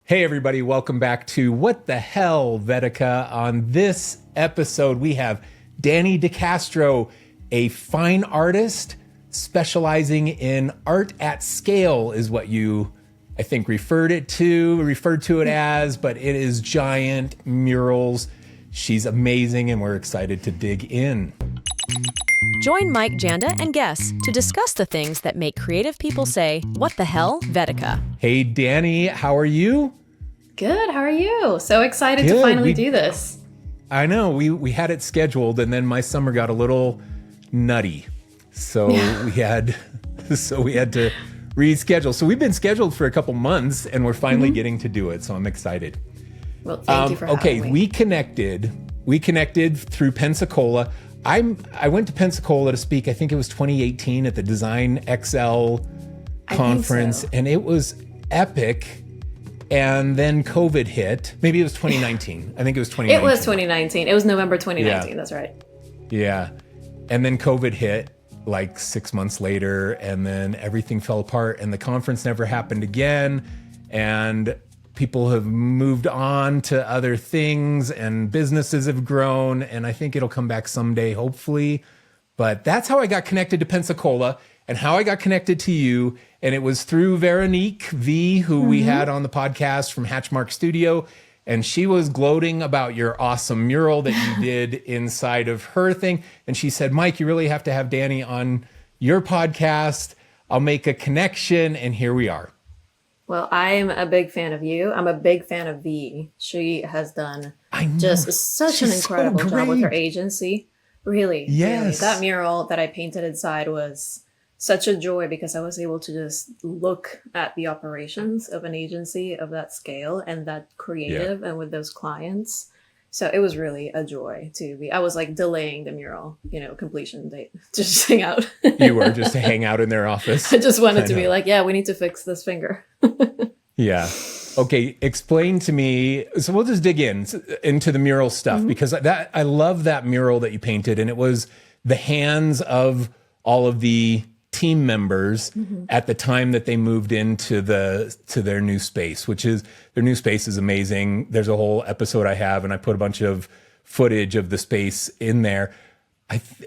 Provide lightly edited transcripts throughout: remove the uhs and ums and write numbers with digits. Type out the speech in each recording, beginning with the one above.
Hey everybody, welcome back to What the Helvetica. On this episode, we have Dani de Castro, a fine artist specializing in art at scale is what you, I think, referred to it as, but it is giant murals. She's amazing and we're excited to dig in. Join Mike Janda and guests to discuss the things that make creative people say, "What the hell, Vetica?" Hey Dani, how are you? Good, how are you? So excited to finally do this. I know, we had it scheduled and then my summer got a little nutty. So we had to reschedule. So we've been scheduled for a couple months and we're finally getting to do it. So I'm excited. Well, thank you for having me. We connected through Pensacola. I went to Pensacola to speak, I think it was 2018 at the Design XL conference, and it was epic. And then COVID hit. Maybe it was 2019. I think it was 2019. It was 2019. It was November 2019. Yeah. That's right. Yeah. And then COVID hit like 6 months later, and then everything fell apart, and the conference never happened again. And people have moved on to other things, and businesses have grown, and I think it'll come back someday, hopefully. But that's how I got connected to Pensacola and how I got connected to you. And it was through Veronique V, who we had on the podcast from Hatchmark Studio. And she was gloating about your awesome mural that you did inside of her thing. And she said, Mike, you really have to have Dani on your podcast. I'll make a connection. And here we are. Well, I'm a big fan of you. I'm a big fan of V. She has done just such an incredible job with her agency. Really. Yes. Really. That mural that I painted inside was such a joy because I was able to just look at the operations of an agency of that scale and that creative and with those clients. So it was really a joy I was like delaying the mural, completion date to just hang out. You were just to hang out in their office. I just wanted to be like, we need to fix this finger. Yeah. Okay. Explain to me. So we'll just dig into the mural stuff because I love that mural that you painted, and it was the hands of all of the team members at the time that they moved into their new space, their new space is amazing. There's a whole episode I have, and I put a bunch of footage of the space in there.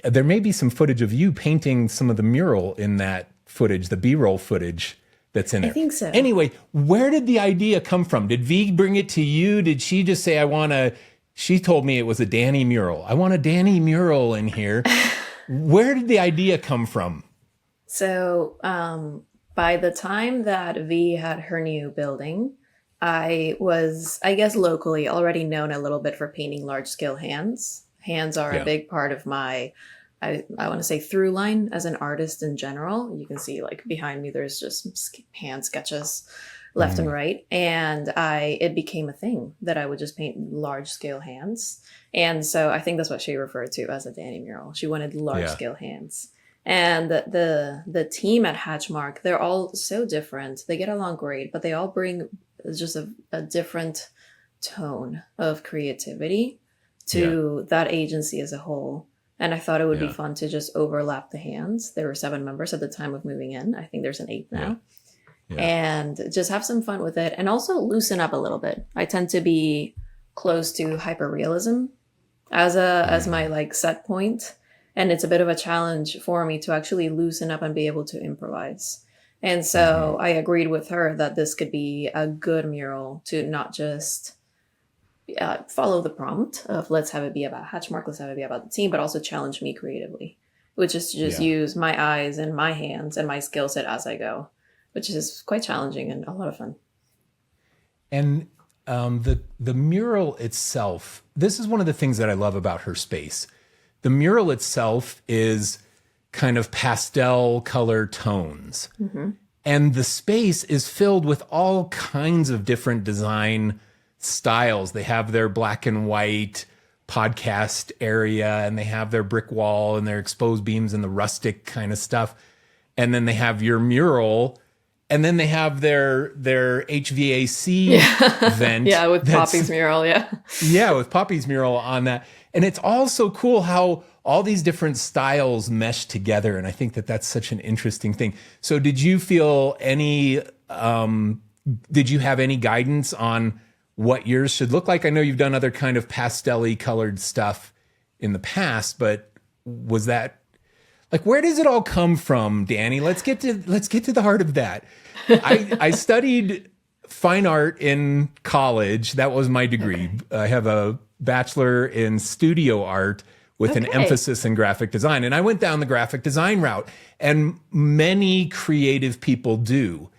There may be some footage of you painting some of the mural in that footage, the B-roll footage that's in there. I think so. Anyway, where did the idea come from? Did V bring it to you? Did she just say, she told me it was a Dani mural. I want a Dani mural in here. Where did the idea come from? So by the time that V had her new building, I was, I guess, locally already known a little bit for painting large scale hands. Hands are a big part of my, I want to say, through line as an artist in general. You can see like behind me, there's just hand sketches left and right. And it became a thing that I would just paint large scale hands. And so I think that's what she referred to as a Dani mural. She wanted large scale hands. And the team at Hatchmark, they're all so different. They get along great, but they all bring just a different tone of creativity to that agency as a whole. And I thought it would be fun to just overlap the hands. There were 7 members at the time of moving in. I think there's an 8th now. And just have some fun with it and also loosen up a little bit. I tend to be close to hyperrealism as my like set point. And it's a bit of a challenge for me to actually loosen up and be able to improvise. And so I agreed with her that this could be a good mural to not just follow the prompt of let's have it be about Hatchmark, let's have it be about the team, but also challenge me creatively, which is to just use my eyes and my hands and my skill set as I go, which is quite challenging and a lot of fun. And the mural itself, this is one of the things that I love about her space. The mural itself is kind of pastel color tones. And the space is filled with all kinds of different design styles. They have their black and white podcast area, and they have their brick wall and their exposed beams and the rustic kind of stuff. And then they have your mural, and then they have their HVAC vent. With Poppy's mural, with Poppy's mural on that. And it's all so cool how all these different styles mesh together. And I think that that's such an interesting thing. So did you feel any did you have any guidance on what yours should look like? I know you've done other kind of pastel-y colored stuff in the past, but was that like, where does it all come from, Danny? Let's get to the heart of that. I studied fine art in college. That was my degree. Okay. I have a bachelor in studio art with an emphasis in graphic design. And I went down the graphic design route, and many creative people do.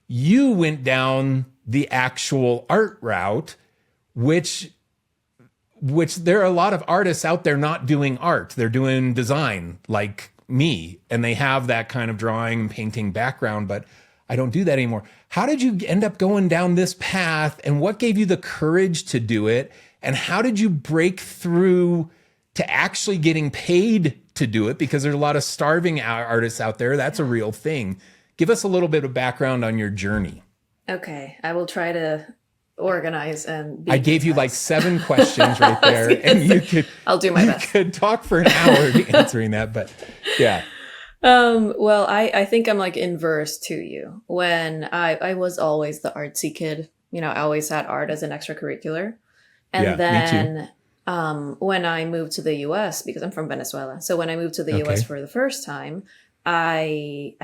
You went down the actual art route, which there are a lot of artists out there not doing art. They're doing design like me, and they have that kind of drawing and painting background, but I don't do that anymore. How did you end up going down this path, and what gave you the courage to do it? And how did you break through to actually getting paid to do it? Because there's a lot of starving artists out there. That's a real thing. Give us a little bit of background on your journey. Okay, I will try to organize and be I gave you like 7 questions right there, and I'll do my best. You could talk for an hour answering that, but yeah. Well, I think I'm like inverse to you. When I was always the artsy kid, you know, I always had art as an extracurricular. And then when I moved to the US, because I'm from Venezuela, so when I moved to the US for the first time, I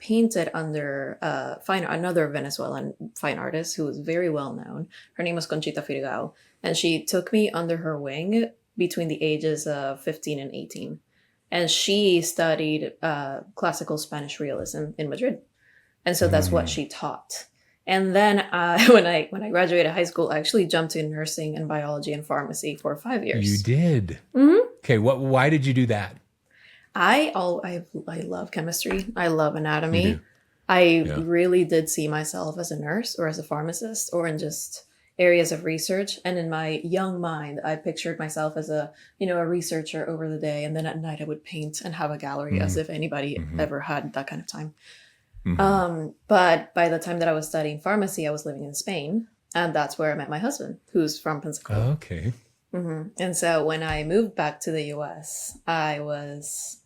painted under another Venezuelan fine artist who was very well known. Her name was Conchita Firgao, and she took me under her wing between the ages of 15 and 18. And she studied classical Spanish realism in Madrid. And so that's what she taught. And then when I graduated high school, I actually jumped in nursing and biology and pharmacy for 5 years. You did? Mm-hmm. Okay, why did you do that? I love chemistry. I love anatomy. I really did see myself as a nurse or as a pharmacist or in just areas of research. And in my young mind, I pictured myself as a researcher over the day. And then at night I would paint and have a gallery as if anybody ever had that kind of time. But by the time that I was studying pharmacy, I was living in Spain. And that's where I met my husband, who's from Pensacola. Okay. And so when I moved back to the US, I was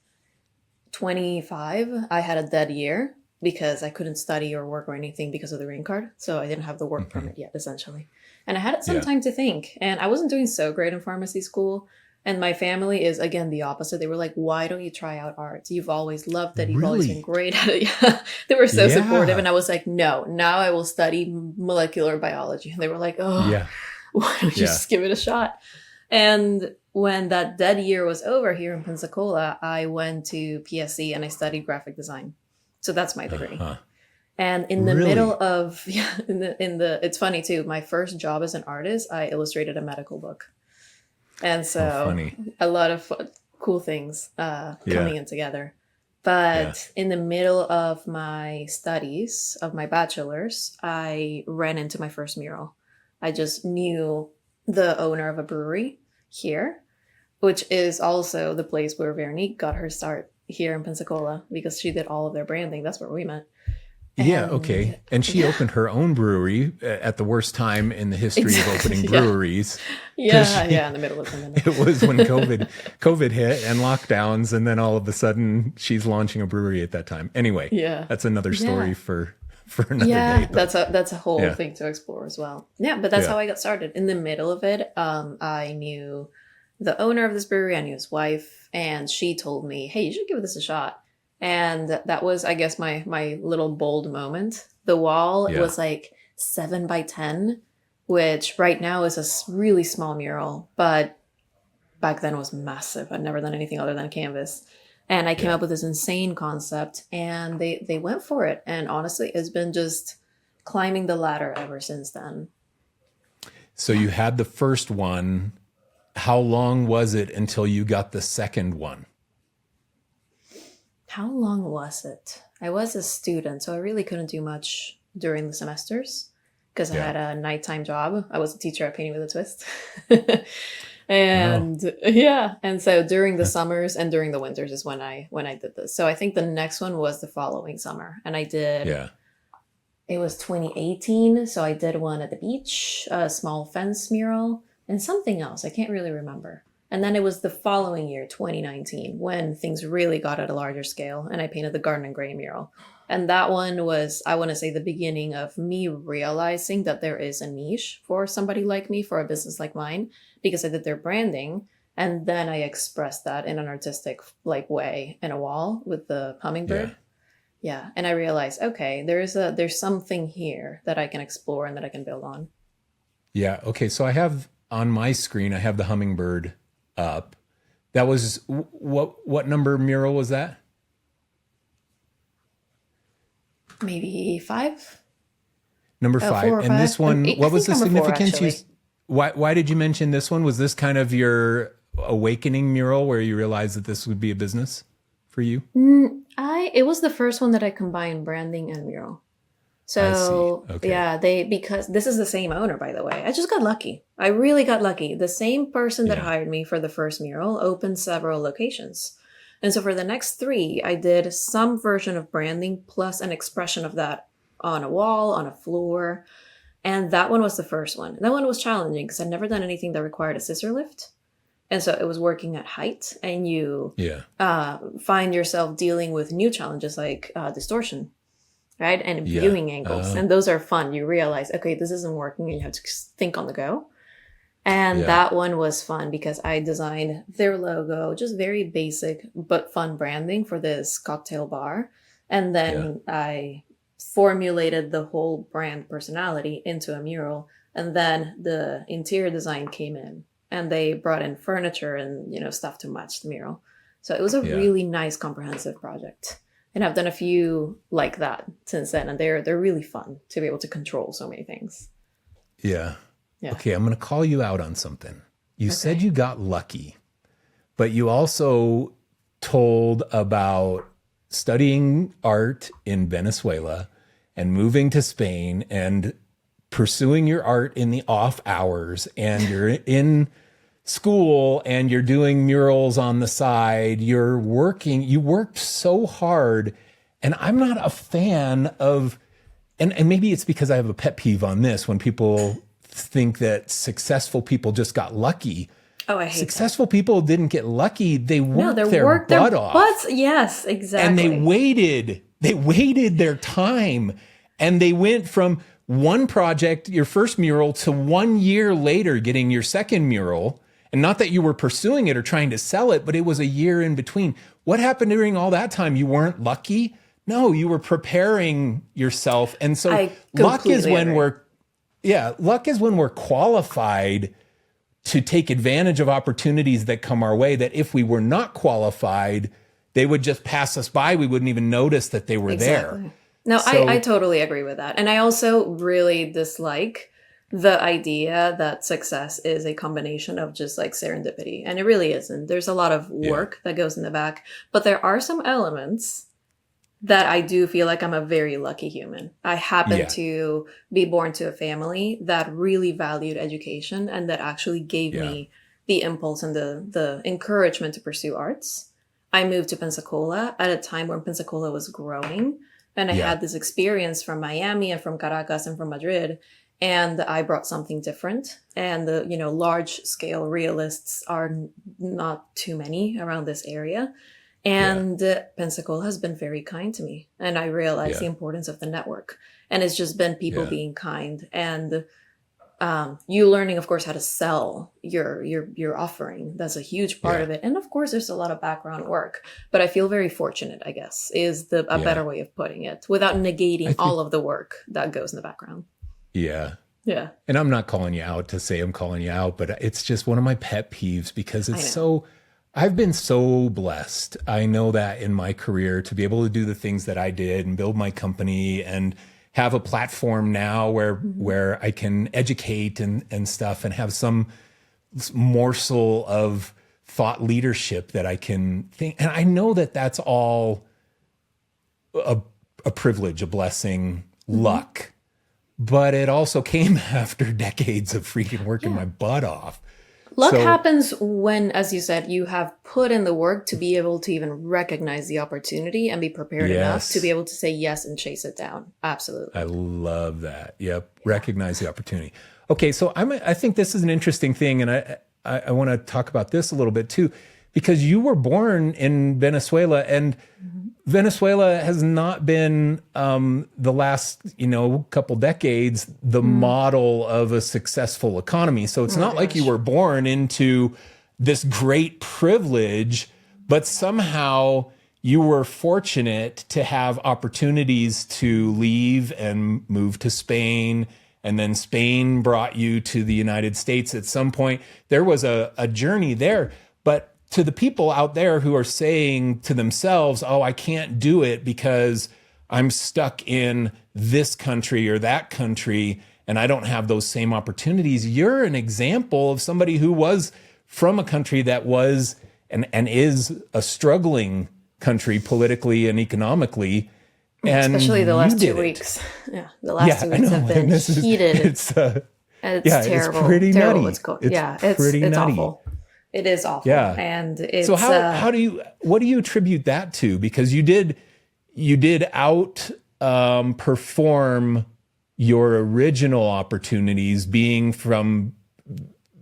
25. I had a dead year because I couldn't study or work or anything because of the green card. So I didn't have the work permit yet, essentially. And I had some time to think. And I wasn't doing so great in pharmacy school. And my family is, again, the opposite. They were like, why don't you try out art? You've always loved it. You've always been great at it. They were so supportive. And I was like, no, now I will study molecular biology. And they were like, why don't you just give it a shot? And when that dead year was over here in Pensacola, I went to PSC and I studied graphic design. So that's my degree. And in the middle of, it's funny too, my first job as an artist, I illustrated a medical book. And so a lot of cool things coming in together. But in the middle of my studies, of my bachelor's, I ran into my first mural. I just knew the owner of a brewery here, which is also the place where Veronique got her start here in Pensacola, because she did all of their branding. That's where we met. And she opened her own brewery at the worst time in the history of opening breweries. In the middle of the pandemic. It was when COVID hit and lockdowns, and then all of a sudden she's launching a brewery at that time. Anyway, that's another story for another day. But that's a whole thing to explore as well. Yeah, but that's how I got started. In the middle of it, I knew the owner of this brewery, I knew his wife, and she told me, hey, you should give this a shot. And that was, I guess, my little bold moment. The wall was like 7 by 10, which right now is a really small mural, but back then was massive. I'd never done anything other than a canvas. And I came up with this insane concept, and they went for it. And honestly, it's been just climbing the ladder ever since then. So you had the first one. How long was it until you got the second one? How long was it? I was a student, so I really couldn't do much during the semesters because I had a nighttime job. I was a teacher at Painting with a Twist. And so during the summers and during the winters is when I did this. So I think the next one was the following summer, and I did it was 2018, so I did one at the beach, a small fence mural, and something else I can't really remember. And then it was the following year, 2019, when things really got at a larger scale, and I painted the Garden and Gray mural. And that one was, I want to say, the beginning of me realizing that there is a niche for somebody like me, for a business like mine, because I did their branding. And then I expressed that in an artistic like way in a wall with the hummingbird. Yeah. And I realized, okay, there's something here that I can explore and that I can build on. Yeah. Okay. So I have on my screen, I have the hummingbird up. That was what number mural was that? Maybe 5. Number 5. 4 or And 5. this one, what was the significance? 4, why did you mention this one? Was this kind of your awakening mural where you realized that this would be a business for you? It was the first one that I combined branding and mural. So Okay. yeah, because this is the same owner, by the way. I just got lucky. I really got lucky. The same person that hired me for the first mural opened several locations. And so for the next 3, I did some version of branding plus an expression of that on a wall, on a floor. And that one was the first one. That one was challenging because I'd never done anything that required a scissor lift. And so it was working at height, and you find yourself dealing with new challenges like distortion, right? And viewing angles. And those are fun. You realize, okay, this isn't working, and you have to think on the go. And that one was fun because I designed their logo, just very basic but fun branding for this cocktail bar. And then I formulated the whole brand personality into a mural. And then the interior design came in, and they brought in furniture and, stuff to match the mural. So it was a really nice, comprehensive project. And I've done a few like that since then. And they're really fun to be able to control so many things. Yeah. Okay, I'm going to call you out on something. You said you got lucky, but you also told about studying art in Venezuela and moving to Spain and pursuing your art in the off hours, and you're in school and you're doing murals on the side. You worked so hard, and I'm not a fan of, and maybe it's because I have a pet peeve on this when people think that successful people just got lucky. Oh, I hate successful people didn't get lucky. They worked their butt off. Butts, yes, exactly. And they waited their time, and they went from one project, your first mural, to 1 year later getting your second mural. And not that you were pursuing it or trying to sell it, but it was a year in between. What happened during all that time? You weren't lucky? No, you were preparing yourself. And so luck is when we're qualified to take advantage of opportunities that come our way, that if we were not qualified, they would just pass us by. We wouldn't even notice that they were there. No, so, I totally agree with that. And I also really dislike the idea that success is a combination of just like serendipity. And it really isn't. There's a lot of work that goes in the back, but there are some elements that I do feel like I'm a very lucky human. I happen to be born to a family that really valued education and that actually gave me the impulse and the encouragement to pursue arts. I moved to Pensacola at a time when Pensacola was growing. And I had this experience from Miami and from Caracas and from Madrid. And I brought something different. And the, large scale realists are not too many around this area. And Pensacola has been very kind to me. And I realized the importance of the network. And it's just been people being kind. And you learning, of course, how to sell your offering. That's a huge part of it. And of course, there's a lot of background work. But I feel very fortunate, I guess, is a better way of putting it, without negating all of the work that goes in the background. Yeah. Yeah. And I'm not calling you out to say I'm calling you out, but it's just one of my pet peeves because I've been so blessed. I know that in my career to be able to do the things that I did and build my company and have a platform now where I can educate and stuff and have some morsel of thought leadership that I can think. And I know that that's all a privilege, a blessing, luck. But it also came after decades of freaking working my butt off. Luck happens when, as you said, you have put in the work to be able to even recognize the opportunity and be prepared enough to be able to say yes and chase it down. Absolutely. I love that. Yep. Recognize the opportunity. Okay. So I think this is an interesting thing. And I want to talk about this a little bit too, because you were born in Venezuela, and Venezuela has not been the last, couple decades, the model of a successful economy. So it's not like you were born into this great privilege, but somehow you were fortunate to have opportunities to leave and move to Spain. And then Spain brought you to the United States at some point. There was a journey there. But to the people out there who are saying to themselves, oh, I can't do it because I'm stuck in this country or that country and I don't have those same opportunities, you're an example of somebody who was from a country that was and is a struggling country politically and economically. And especially the last 2 weeks. Yeah, the last 2 weeks have been heated. It's terrible. It's pretty terrible. nutty. It's cold. It's awful. It is awful. Yeah. And it's so what do you attribute that to? Because you did out perform your original opportunities being from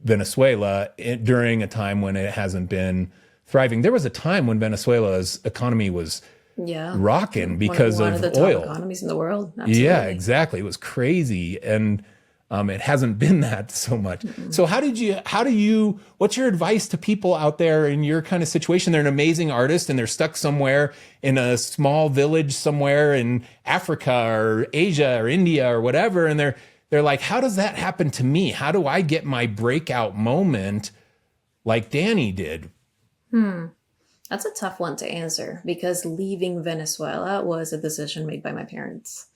Venezuela during a time when it hasn't been thriving. There was a time when Venezuela's economy was rocking because one of the top oil. Economies in the world. Absolutely. Yeah, exactly. It was crazy. And it hasn't been that so much. Mm-hmm. So what's your advice to people out there in your kind of situation? They're an amazing artist and they're stuck somewhere in a small village somewhere in Africa or Asia or India or whatever. And they're like, how does that happen to me? How do I get my breakout moment like Danny did? That's a tough one to answer because leaving Venezuela was a decision made by my parents.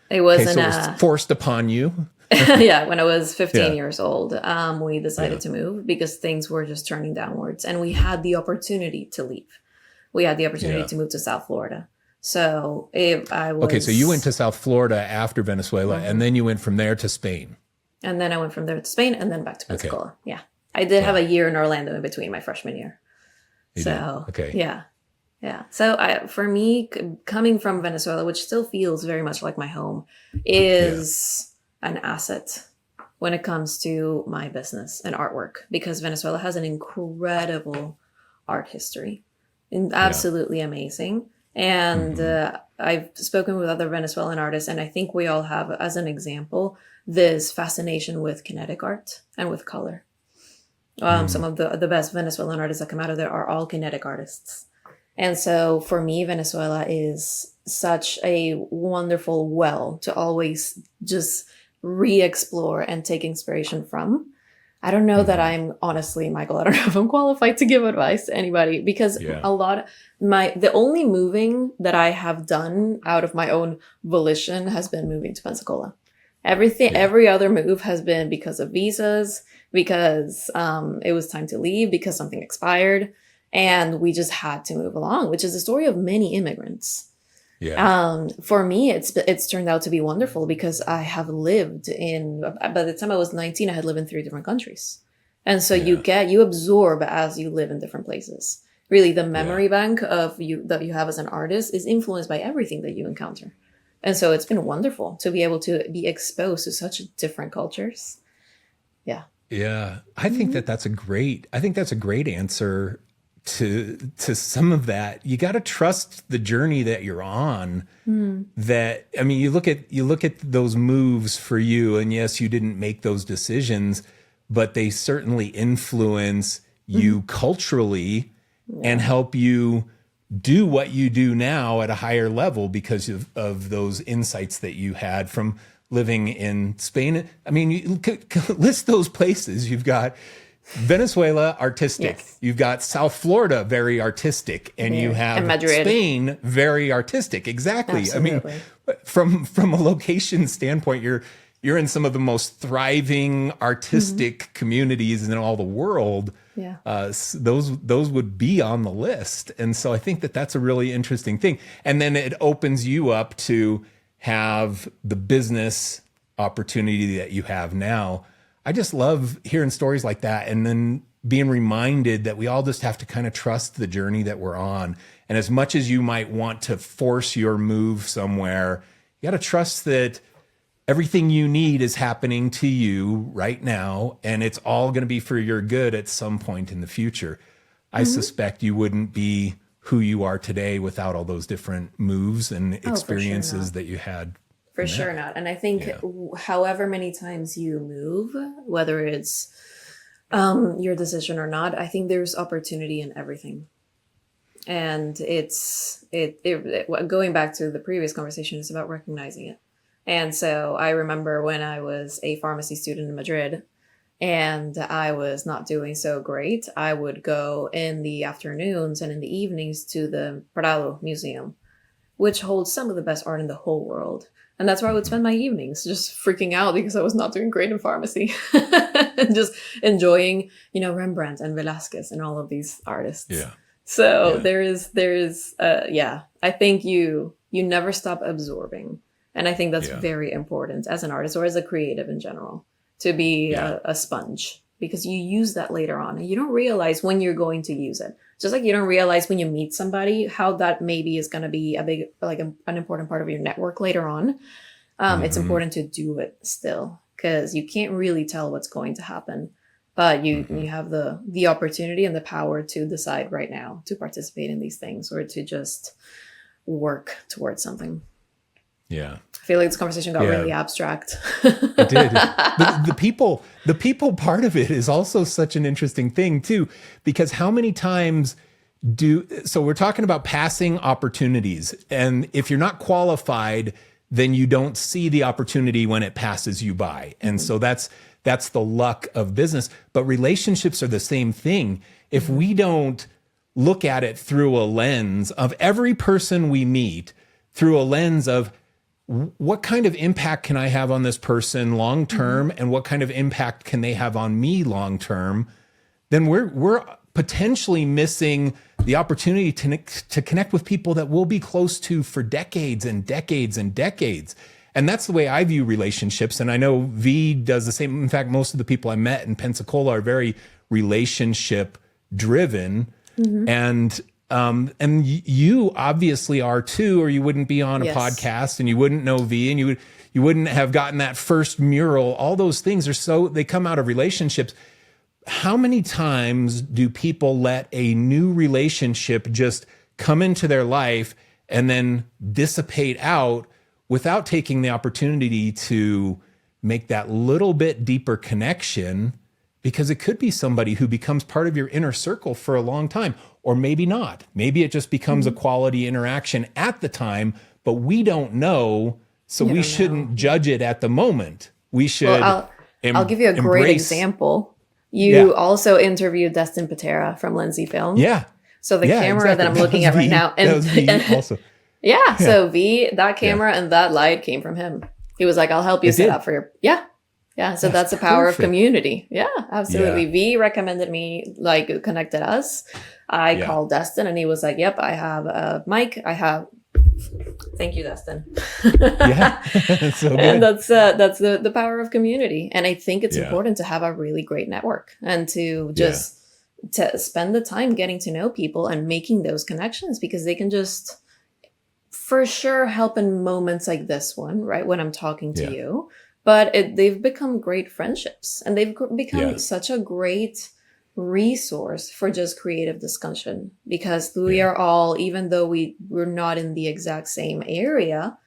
It wasn't it was forced upon you. Yeah, when I was 15 years old, we decided to move because things were just turning downwards and we had the opportunity to leave. We had the opportunity to move to South Florida. So so you went to South Florida after Venezuela and then you went from there to Spain. And then I went from there to Spain and then back to Pensacola. Okay. Yeah. I did have a year in Orlando in between my freshman year. Yeah. So for me, coming from Venezuela, which still feels very much like my home, is an asset when it comes to my business and artwork, because Venezuela has an incredible art history, absolutely amazing. And I've spoken with other Venezuelan artists, and I think we all have, as an example, this fascination with kinetic art and with color. Some of the best Venezuelan artists that come out of there are all kinetic artists. And so for me, Venezuela is such a wonderful well to always just re-explore and take inspiration from. I don't know that I'm, honestly, Michael, I don't know if I'm qualified to give advice to anybody because the only moving that I have done out of my own volition has been moving to Pensacola. Every other move has been because of visas, because it was time to leave, because something expired. And we just had to move along, which is the story of many immigrants. Yeah. For me, it's turned out to be wonderful because I have lived by the time I was 19, I had lived in 3 different countries. And so you absorb as you live in different places. Really, the memory bank that you have as an artist is influenced by everything that you encounter. And so it's been wonderful to be able to be exposed to such different cultures. Yeah. Yeah. I think that's a great answer to some of that. You got to trust the journey that you're on. That, I mean, you look at those moves for you, and yes, you didn't make those decisions, but they certainly influence you culturally and help you do what you do now at a higher level because of those insights that you had from living in Spain. I mean, you list those places. You've got Venezuela, artistic. Yes. You've got South Florida, very artistic, and you have Spain, very artistic. Exactly. Absolutely. I mean, from a location standpoint, you're in some of the most thriving artistic communities in all the world. Yeah. Those would be on the list, and so I think that's a really interesting thing. And then it opens you up to have the business opportunity that you have now. I just love hearing stories like that and then being reminded that we all just have to kind of trust the journey that we're on. And as much as you might want to force your move somewhere, you got to trust that everything you need is happening to you right now, and it's all going to be for your good at some point in the future. I suspect you wouldn't be who you are today without all those different moves and experiences not. that you had. For sure not. And I think however many times you move, whether it's your decision or not, I think there's opportunity in everything. And going back to the previous conversation, it's about recognizing it. And so I remember when I was a pharmacy student in Madrid and I was not doing so great, I would go in the afternoons and in the evenings to the Prado Museum, which holds some of the best art in the whole world. And that's where I would spend my evenings, just freaking out because I was not doing great in pharmacy. And just enjoying, Rembrandt and Velázquez and all of these artists. Yeah. So there is, I think you never stop absorbing. And I think that's very important as an artist or as a creative in general, to be a sponge, because you use that later on and you don't realize when you're going to use it. Just like you don't realize when you meet somebody how that maybe is going to be an important part of your network later on. It's important to do it still, because you can't really tell what's going to happen, but you have the opportunity and the power to decide right now to participate in these things or to just work towards something. Yeah. I feel like this conversation got really abstract. It did. The people part of it is also such an interesting thing too, because how many times so we're talking about passing opportunities, and if you're not qualified, then you don't see the opportunity when it passes you by. And so that's the luck of business, but relationships are the same thing. If we don't look at it through a lens of every person we meet, through a lens of what kind of impact can I have on this person long term, and what kind of impact can they have on me long term, then we're potentially missing the opportunity to connect with people that we'll be close to for decades and decades and decades. And that's the way I view relationships. And I know V does the same. In fact, most of the people I met in Pensacola are very relationship driven. And you obviously are too, or you wouldn't be on a podcast, and you wouldn't know V, and you wouldn't have gotten that first mural. All those things they come out of relationships. How many times do people let a new relationship just come into their life and then dissipate out without taking the opportunity to make that little bit deeper connection? Because it could be somebody who becomes part of your inner circle for a long time, or maybe not. Maybe it just becomes a quality interaction at the time, but we don't know, so we shouldn't judge it at the moment. We should. Well, I'll give you a great example. You also interviewed Destin Patera from Lindsay Film. Yeah. So the camera that I'm looking at right now, and also. So V, that camera and that light came from him. He was like, "I'll help you set up for your." Yeah, so that's the power of community. Yeah, absolutely. V recommended me, connected us. I called Destin and he was like, "Yep, I have Mike. Thank you, Destin." That's so good. And that's the power of community. And I think it's important to have a really great network and to just to spend the time getting to know people and making those connections, because they can just for sure help in moments like this one, right? When I'm talking to you. But they've become great friendships, and they've become such a great resource for just creative discussion, because we are all, even though we're not in the exact same area,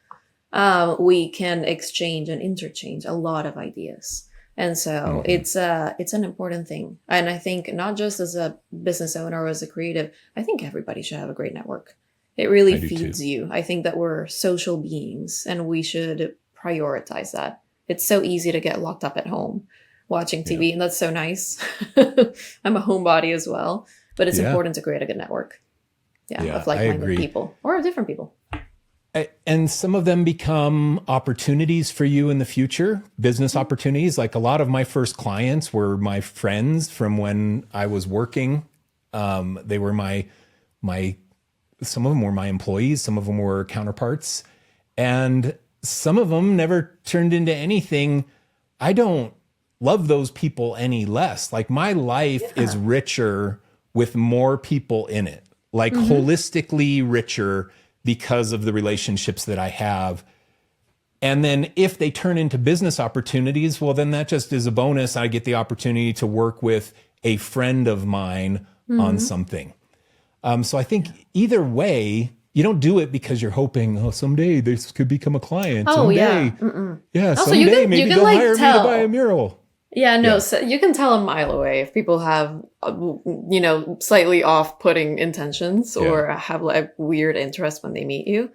we can exchange and interchange a lot of ideas. And so it's an important thing. And I think not just as a business owner or as a creative, I think everybody should have a great network. It really feeds you. I think that we're social beings and we should prioritize that. It's so easy to get locked up at home watching TV, and that's so nice. I'm a homebody as well, but it's important to create a good network of like-minded people or different people. And some of them become opportunities for you in the future, business opportunities. Like a lot of my first clients were my friends from when I was working. They were some of them were my employees, some of them were counterparts, and some of them never turned into anything. I don't love those people any less. Like my life is richer with more people in it, like holistically richer because of the relationships that I have. And then if they turn into business opportunities, well, then that just is a bonus. I get the opportunity to work with a friend of mine on something. So I think either way, you don't do it because you're hoping, oh, someday this could become a client. Oh, someday, yeah. Mm-mm. yeah, Also, someday maybe they'll like, hire me to buy a mural. Yeah, no, Yeah. so you can tell a mile away if people have, slightly off-putting intentions or have like weird interests when they meet you.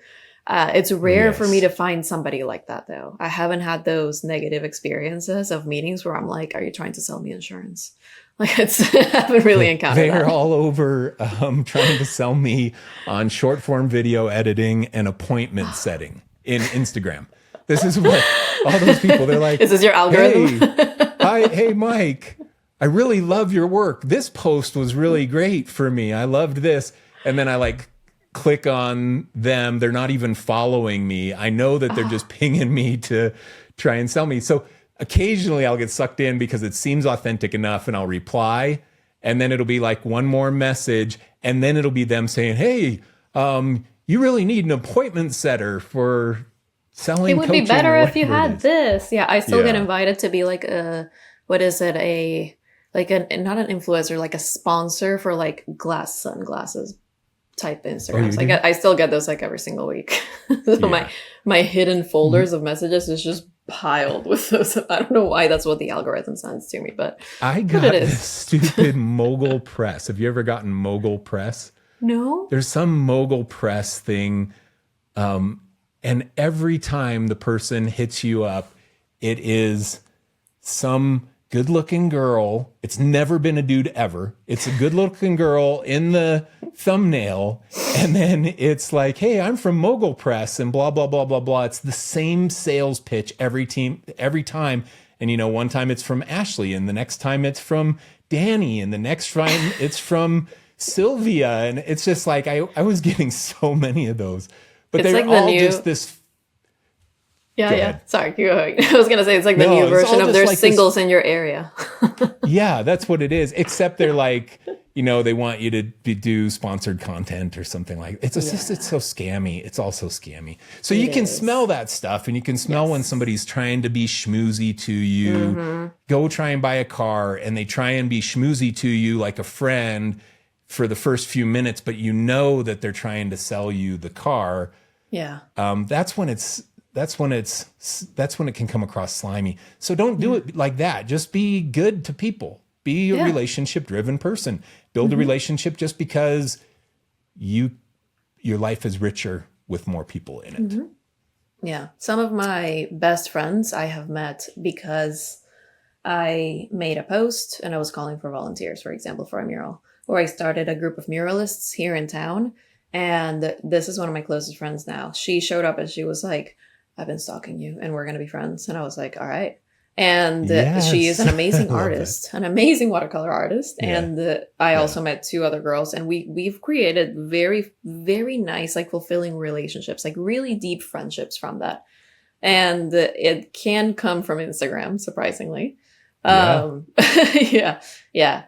It's rare for me to find somebody like that, though. I haven't had those negative experiences of meetings where I'm like, "Are you trying to sell me insurance?" Like, I haven't really encountered They're that. all over trying to sell me on short form video editing and appointment setting in Instagram. This is what all those people, they're like, Is this your algorithm? Hey, Mike, I really love your work. This post was really great for me. I loved this. And then I like click on them. They're not even following me. I know that they're just pinging me to try and sell me. So occasionally I'll get sucked in because it seems authentic enough and I'll reply. And then it'll be like one more message. And then it'll be them saying, hey, you really need an appointment setter for selling. It would be coaching better or if you whatever it had is." this. Yeah, I still get Yeah. invited to be like what is it? Not an influencer, like a sponsor for like sunglasses type Instagrams. do? I still get those like every single week. So Yeah. my hidden folders of messages is just piled with those. I don't know why that's what the algorithm sends to me, but I got it is. this stupid mogul press. Have you ever gotten mogul press? no. There's some mogul press thing. And every time the person hits you up, it is some good looking girl. It's never been a dude ever. It's a good looking girl in the thumbnail. And then it's like, hey, I'm from Mogul Press and blah, blah, blah, blah, blah. It's the same sales pitch every time. And, one time it's from Ashley and the next time it's from Danny and the next time it's from Sylvia. And it's just like, I was getting so many of those. But It's they're like the all new- just this. Yeah, Go yeah. ahead. Sorry, keep going. I was gonna say it's like the No, new it's all version of just there's like this- singles in your area. Yeah, that's what it is. Except they're like, they want you to do sponsored content or something like. It's so scammy. It's all so scammy. So you can smell that stuff, and you can smell when somebody's trying to be schmoozy to you. Go try and buy a car, and they try and be schmoozy to you like a friend for the first few minutes, but you know that they're trying to sell you the car. Yeah. That's when it can come across slimy. So don't do it like that. Just be good to people. Be a relationship driven person. Build a relationship just because your life is richer with more people in it. Yeah. Some of my best friends I have met because I made a post and I was calling for volunteers, for example, for a mural, or I started a group of muralists here in town. And this is one of my closest friends now. She showed up and she was like, I've been stalking you and we're going to be friends. And I was like, all right. And she is an amazing artist, an amazing watercolor artist. Yeah. And I also met two other girls and we've created very, very nice, like fulfilling relationships, like really deep friendships from that. And it can come from Instagram, surprisingly. Yeah. Yeah.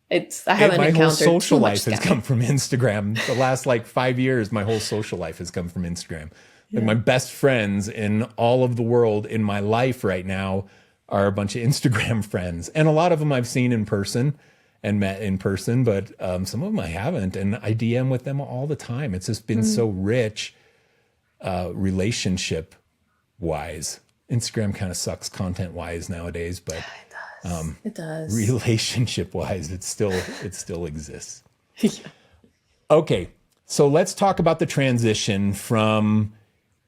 I haven't my whole encountered social too much life has scamming. come from Instagram. The last 5 years, my whole social life has come from Instagram. Like my best friends in all of the world in my life right now are a bunch of Instagram friends. And a lot of them I've seen in person and met in person, but some of them I haven't. And I DM with them all the time. It's just been so rich relationship wise. Instagram kind of sucks content wise nowadays, but It does. relationship wise, it still exists. Okay. So let's talk about the transition from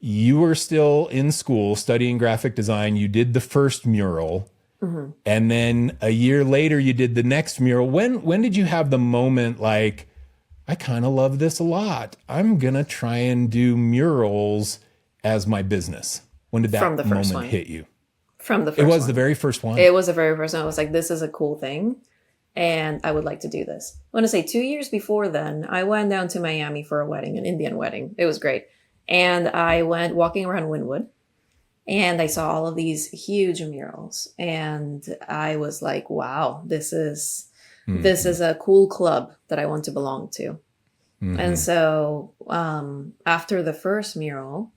you were still in school studying graphic design. You did the first mural. And then a year later, you did the next mural. When did you have the moment like, I kind of love this a lot. I'm going to try and do murals as my business. When did that From the first moment one. hit you? From the first It was one. the very first one. It was the very first one. I was like, this is a cool thing. And I would like to do this. I want to say 2 years before then, I went down to Miami for a wedding, an Indian wedding. It was great. And I went walking around Wynwood and I saw all of these huge murals. And I was like, wow, this is a cool club that I want to belong to. And so after the first mural,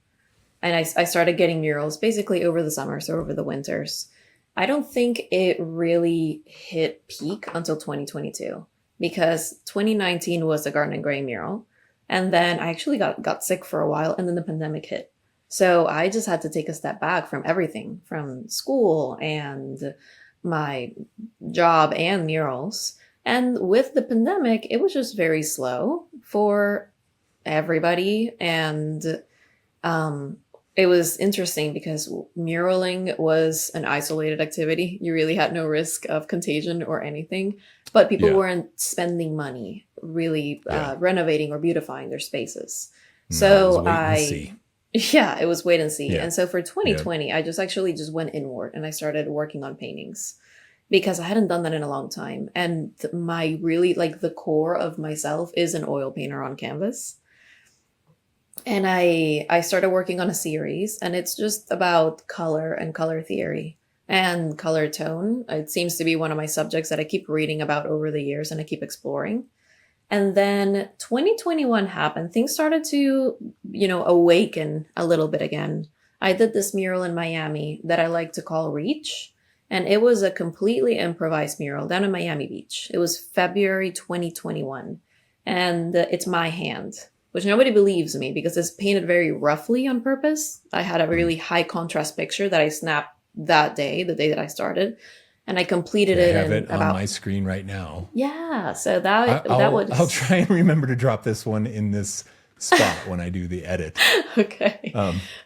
and I started getting murals basically over the summers or over the winters. I don't think it really hit peak until 2022 because 2019 was the Garden and Gray mural. And then I actually got sick for a while, and then the pandemic hit. So I just had to take a step back from everything, from school and my job and murals. And with the pandemic, it was just very slow for everybody. And it was interesting because muraling was an isolated activity. You really had no risk of contagion or anything, but people weren't spending money really renovating or beautifying their spaces. So yeah, it was wait and see. And so for 2020, I just went inward and I started working on paintings because I hadn't done that in a long time. And my really like the core of myself is an oil painter on canvas. And I started working on a series, and it's just about color and color theory and color tone. It seems to be one of my subjects that I keep reading about over the years and I keep exploring. And then 2021 happened. Things started to, awaken a little bit again. I did this mural in Miami that I like to call Reach. And it was a completely improvised mural down in Miami Beach. It was February 2021. And it's my hand, which nobody believes me because it's painted very roughly on purpose. I had a really high contrast picture that I snapped that day, the day that I started, and I completed it. I have it on my screen right now. Yeah, so I'll try and remember to drop this one in this spot when I do the edit. Okay.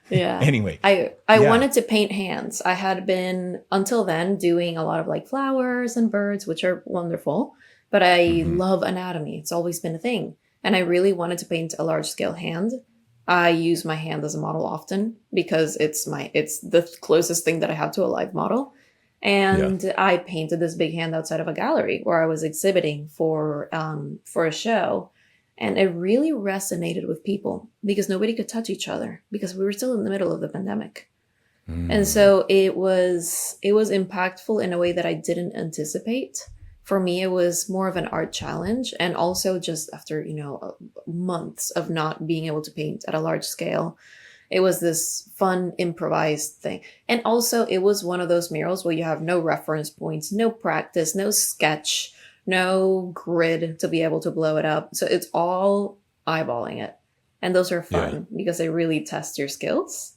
Yeah. Anyway, I wanted to paint hands. I had been until then doing a lot of like flowers and birds, which are wonderful, but I love anatomy. It's always been a thing. And I really wanted to paint a large scale hand. I use my hand as a model often because it's the closest thing that I have to a live model. And I painted this big hand outside of a gallery where I was exhibiting for a show. And it really resonated with people because nobody could touch each other because we were still in the middle of the pandemic. And so it was impactful in a way that I didn't anticipate. For me, it was more of an art challenge. And also just after, months of not being able to paint at a large scale, it was this fun improvised thing. And also it was one of those murals where you have no reference points, no practice, no sketch, no grid to be able to blow it up. So it's all eyeballing it. And those are fun because they really test your skills.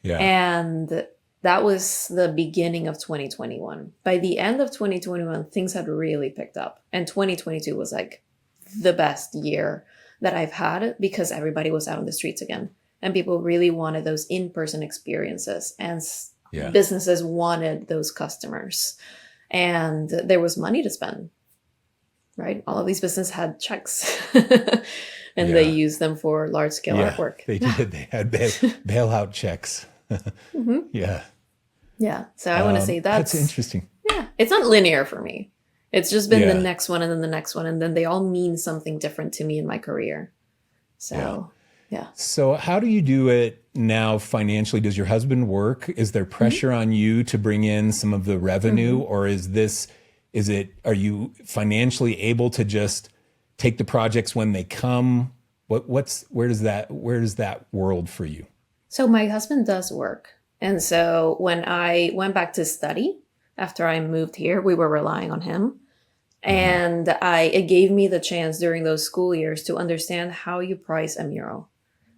Yeah. And that was the beginning of 2021. By the end of 2021, things had really picked up. And 2022 was like the best year that I've had because everybody was out on the streets again. And people really wanted those in-person experiences. And businesses wanted those customers. And there was money to spend, right? All of these businesses had checks. And they used them for large-scale artwork. They did. They had bailout checks. Yeah. So I want to say that's interesting. Yeah. It's not linear for me. It's just been the next one and then the next one. And then they all mean something different to me in my career. So, yeah. So how do you do it now financially? Does your husband work? Is there pressure on you to bring in some of the revenue? Or are you financially able to just take the projects when they come? Where does that world for you? So my husband does work. And so when I went back to study after I moved here, we were relying on him. And it gave me the chance during those school years to understand how you price a mural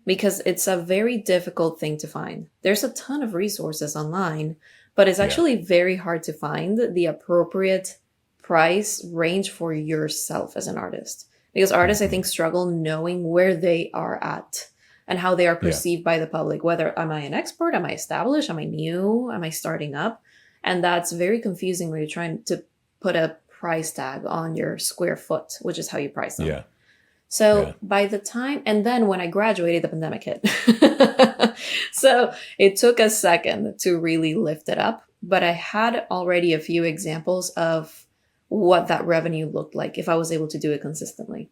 because it's a very difficult thing to find. There's a ton of resources online, but it's actually very hard to find the appropriate price range for yourself as an artist. Because artists, I think, struggle knowing where they are at and how they are perceived by the public. Whether, am I an expert? Am I established? Am I new? Am I starting up? And that's very confusing when you're trying to put a price tag on your square foot, which is how you price them. So by the time, and then when I graduated, the pandemic hit. So it took a second to really lift it up. But I had already a few examples of what that revenue looked like if I was able to do it consistently.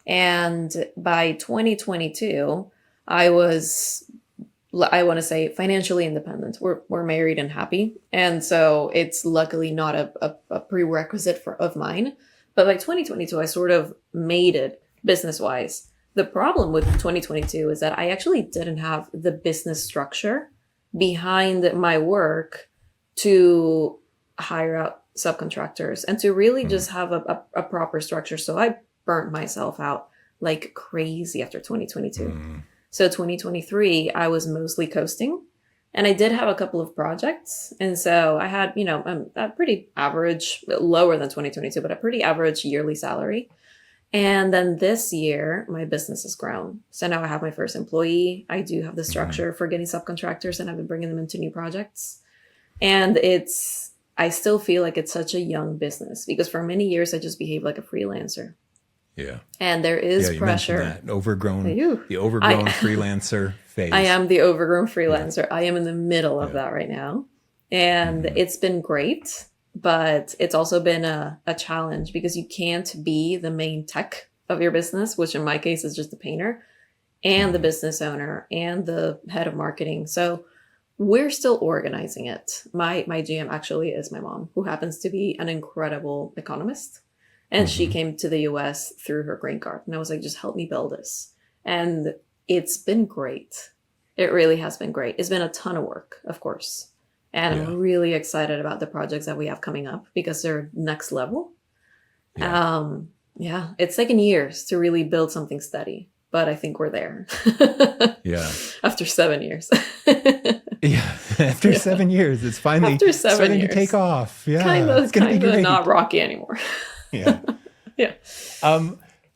And by 2022, I want to say financially independent. We're married and happy. And so it's luckily not a prerequisite of mine. But by 2022, I sort of made it business-wise. The problem with 2022 is that I actually didn't have the business structure behind my work to hire out subcontractors and to really just have a proper structure. So I burnt myself out like crazy after 2022. So 2023, I was mostly coasting. And I did have a couple of projects. And so I had, a pretty average, lower than 2022, but a pretty average yearly salary. And then this year, my business has grown. So now I have my first employee. I do have the structure for getting subcontractors, and I've been bringing them into new projects. And I still feel like it's such a young business because for many years, I just behaved like a freelancer. Yeah. And there is pressure. That. The overgrown freelancer phase. I am the overgrown freelancer. I am in the middle of that right now. And it's been great, but it's also been a challenge because you can't be the main tech of your business, which in my case is just the painter and the business owner and the head of marketing. So we're still organizing it. My GM actually is my mom, who happens to be an incredible economist. And she came to the US through her green card. And I was like, just help me build this. And it's been great. It really has been great. It's been a ton of work, of course. And I'm really excited about the projects that we have coming up because they're next level. It's taken years to really build something steady, but I think we're there. After 7 years. After 7 years, it's finally starting to take off. It's going to be great. Not rocky anymore.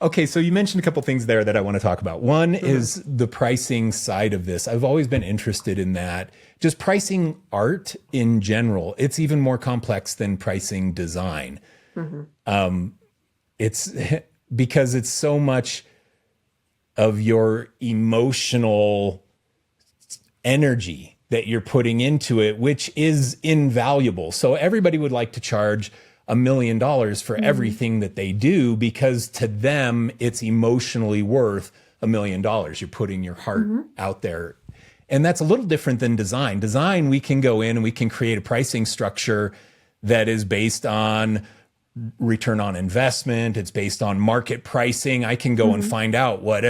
Okay, so you mentioned a couple things there that I want to talk about. One is the pricing side of this. I've always been interested in that. Just pricing art in general, it's even more complex than pricing design. It's because it's so much of your emotional energy that you're putting into it, which is invaluable. So everybody would like to charge $1 million for everything that they do because to them it's emotionally worth $1 million. You're putting your heart out there. And that's a little different than design. Design, we can go in and we can create a pricing structure that is based on return on investment. It's based on market pricing. I can go and find out what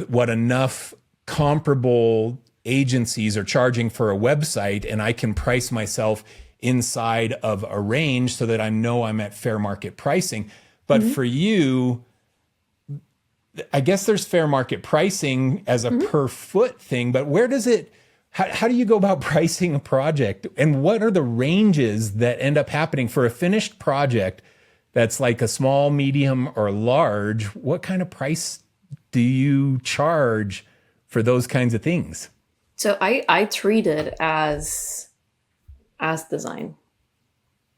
what enough comparable agencies are charging for a website, and I can price myself inside of a range so that I know I'm at fair market pricing. But for you, I guess there's fair market pricing as a per foot thing, but where does how do you go about pricing a project? And what are the ranges that end up happening for a finished project that's like a small, medium, or large? What kind of price do you charge for those kinds of things? So I treat it as design.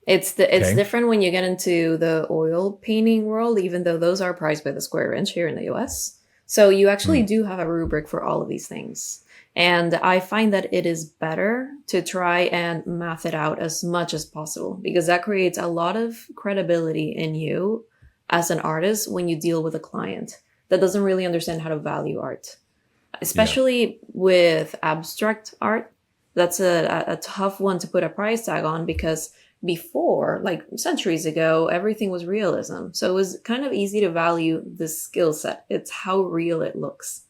It's different when you get into the oil painting world, even though those are priced by the square inch here in the US. So you actually do have a rubric for all of these things. And I find that it is better to try and math it out as much as possible because that creates a lot of credibility in you as an artist when you deal with a client that doesn't really understand how to value art, especially with abstract art. That's a tough one to put a price tag on because before, like centuries ago, everything was realism. So it was kind of easy to value the skill set. It's how real it looks.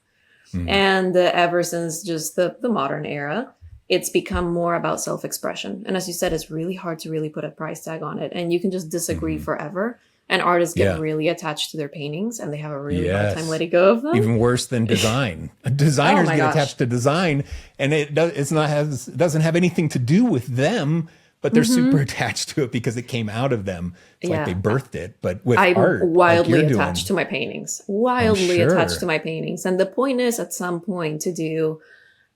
And ever since just the modern era, it's become more about self-expression. And as you said, it's really hard to really put a price tag on it. And you can just disagree forever. And artists get really attached to their paintings and they have a really hard time letting go of them. Even worse than design. Designers get attached to design and it doesn't have anything to do with them, but they're super attached to it because it came out of them. It's like they birthed it. But with art, I'm wildly attached to my paintings. Wildly attached to my paintings. And the point is at some point to do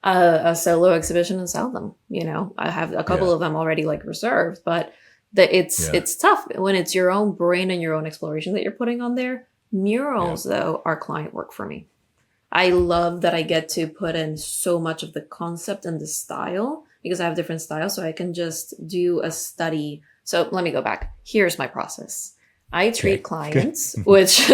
a solo exhibition and sell them. You know, I have a couple of them already like reserved, but it's tough when it's your own brain and your own exploration that you're putting on there. Murals, though, are client work for me. I love that I get to put in so much of the concept and the style because I have different styles. So I can just do a study. So let me go back. Here's my process. I treat clients, which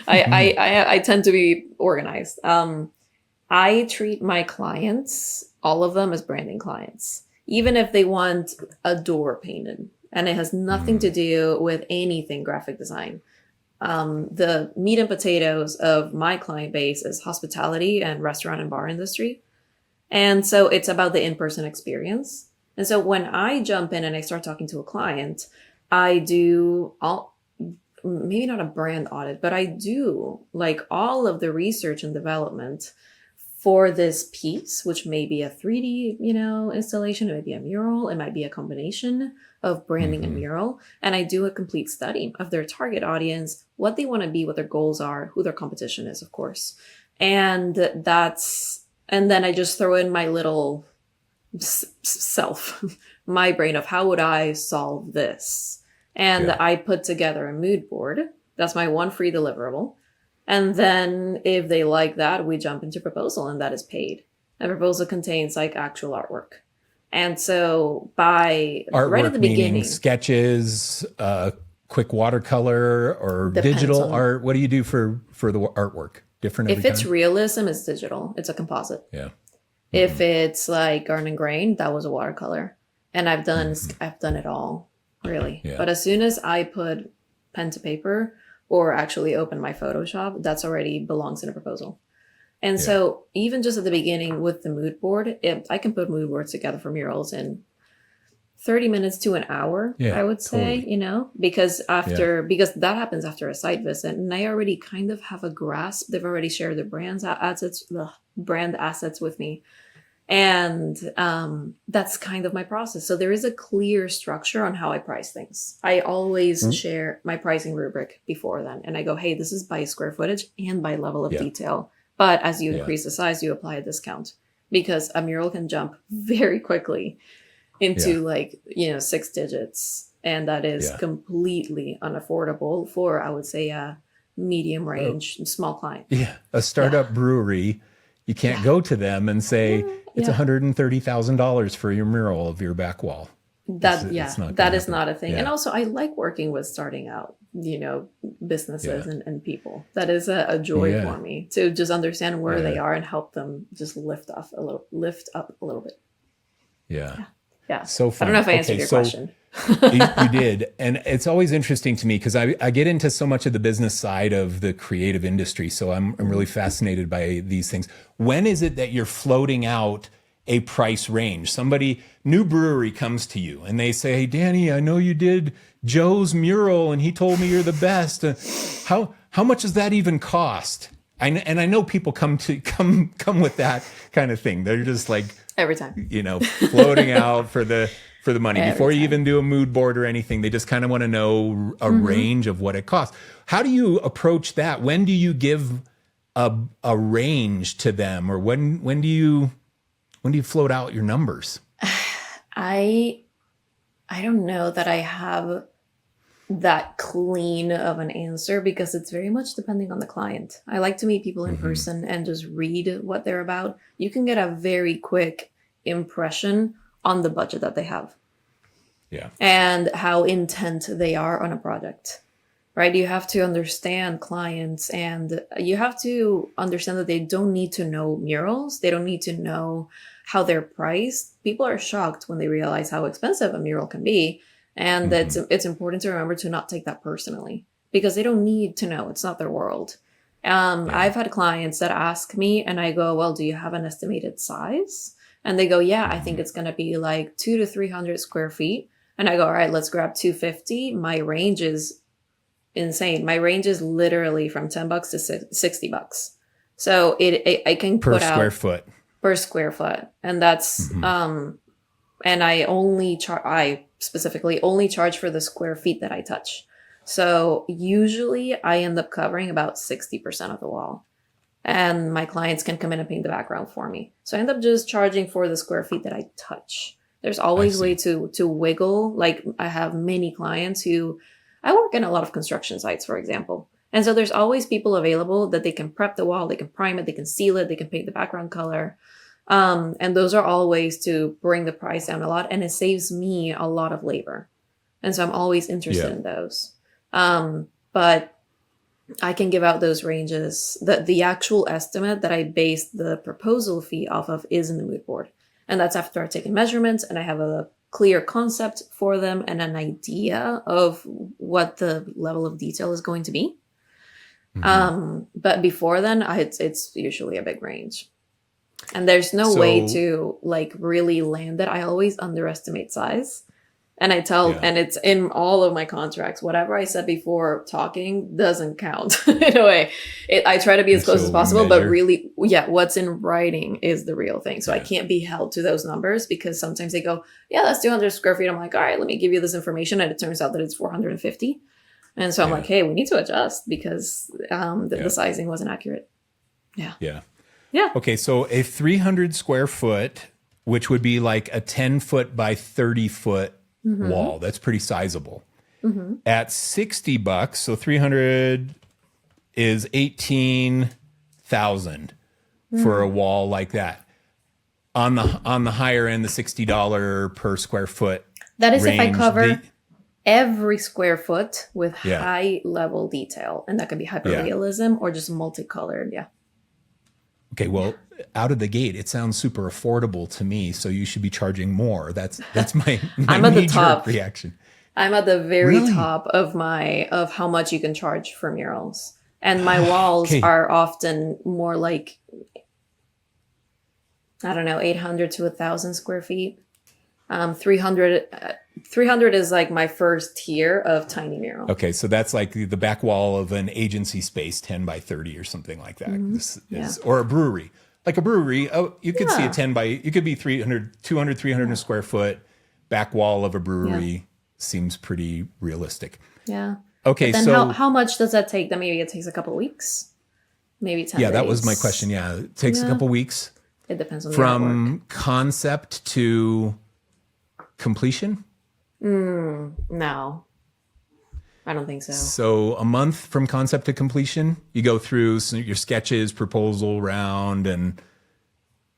I tend to be organized. I treat my clients, all of them, as branding clients. Even if they want a door painted and it has nothing to do with anything graphic design. The meat and potatoes of my client base is hospitality and restaurant and bar industry. And so it's about the in-person experience. And so when I jump in and I start talking to a client, I do maybe not a brand audit, but I do like all of the research and development for this piece, which may be a 3D, installation, it might be a mural, it might be a combination of branding and mural. And I do a complete study of their target audience, what they want to be, what their goals are, who their competition is, of course. And then I just throw in my little self, my brain of how would I solve this? And I put together a mood board. That's my one free deliverable. And then if they like that, we jump into proposal, and that is paid. And proposal contains like actual artwork. And so right at the beginning, sketches, quick watercolor, or digital art. What do you do for the artwork? Different every If it's time? realism, it's digital. It's a composite. Yeah. If it's like garden grain, that was a watercolor. And I've done it all, really. Yeah. But as soon as I put pen to paper or actually open my Photoshop, that's already belongs in a proposal. And so even just at the beginning with the mood board, I can put mood boards together for murals in 30 minutes to an hour, I would say, because that happens after a site visit, and I already kind of have a grasp. They've already shared their brand assets with me. And that's kind of my process. So there is a clear structure on how I price things. I always share my pricing rubric before then. And I go, hey, this is by square footage and by level of detail. But as you increase the size, you apply a discount, because a mural can jump very quickly into 6 digits. And that is completely unaffordable for, I would say, a medium range, small client. Yeah. A startup brewery, you can't go to them and say, it's $130,000 for your mural of your back wall. That is not a thing. Yeah. And also I like working with starting out, businesses and people. That is a joy for me to just understand where they are and help them just lift up a little bit. Yeah. Yeah. So fun. I don't know if I answered your question. you did. And it's always interesting to me because I get into so much of the business side of the creative industry. So I'm really fascinated by these things. When is it that you're floating out a price range? New brewery comes to you and they say, hey, Danny, I know you did Joe's mural and he told me you're the best. How much does that even cost? And I know people come with that kind of thing. They're just like, every time, floating out for the money before you time. even do a mood board or anything. They just kind of want to know a range of what it costs. How do you approach that? When do you give a range to them, or when do you float out your numbers? I don't know that I have that clean of an answer, because it's very much depending on the client. I like to meet people in person and just read what they're about. You can get a very quick impression on the budget that they have. Yeah. And how intent they are on a project, right? You have to understand clients, and you have to understand that they don't need to know murals. They don't need to know how they're priced. People are shocked when they realize how expensive a mural can be. And it's important to remember to not take that personally, because they don't need to know. It's not their world. I've had clients that ask me and I go, well, do you have an estimated size? And they go, yeah, I think it's going to be like 200 to 300 square feet. And I go, all right, let's grab 250. My range is insane. My range is literally from $10 to $60. So I can put out per square foot. And that's, and I specifically only charge for the square feet that I touch. So usually I end up covering about 60% of the wall, and my clients can come in and paint the background for me. So I end up just charging for the square feet that I touch. There's always a way to wiggle. Like, I have many clients I work in a lot of construction sites, for example. And so there's always people available that they can prep the wall, they can prime it, they can seal it, they can paint the background color. And those are all ways to bring the price down a lot, and it saves me a lot of labor. And so I'm always interested in those. But I can give out those ranges. The actual estimate that I base the proposal fee off of is in the mood board. And that's after I've taken measurements and I have a clear concept for them and an idea of what the level of detail is going to be. But before then, it's usually a big range. And there's no way So to like really land it. I always underestimate size. And I tell, yeah, and it's in all of my contracts, whatever I said before talking doesn't count in a way. I try to be as and close as so we possible, but measure. really, yeah, what's in writing is the real thing. So I Yeah, can't be held to those numbers because sometimes they go, yeah, that's 200 square feet. I'm like, all right, let me give you this information. And it turns out that it's 450. And so I'm yeah, like, hey, we need to adjust because the yeah, sizing wasn't accurate. Yeah. yeah. Yeah. Okay, so a 300 square foot, which would be like a 10-foot by 30-foot Mm-hmm. wall. That's pretty sizable. Mm-hmm. At $60, so 300 is 18,000 for a wall like that. On the higher end, the $60 per square foot That is if I range. cover every square foot with Yeah. high level detail. And that could be hyperrealism or just multicolored. Yeah. Okay, well, out of the gate, it sounds super affordable to me. So you should be charging more. That's my I'm at the knee-jerk top. reaction. I'm at the very Really? top of how much you can charge for murals. And my walls Okay. are often more like, I don't know, 800 to 1,000 square feet. 300 is like my first tier of tiny mural. Okay, so that's like the back wall of an agency space, 10 by 30 or something like that. This is, or a brewery. Like a brewery, oh, you could see a Yeah. 10 by, you could be 200, 300 square foot back wall of a brewery. Seems pretty realistic. Yeah. Okay, Then so how much does that take? Then maybe it takes a couple weeks, maybe 10 yeah, days. that was my question. Yeah, it takes a Yeah. couple weeks It depends on the artwork. from concept to completion. No, I don't think so. So a month from concept to completion, you go through your sketches, proposal round, and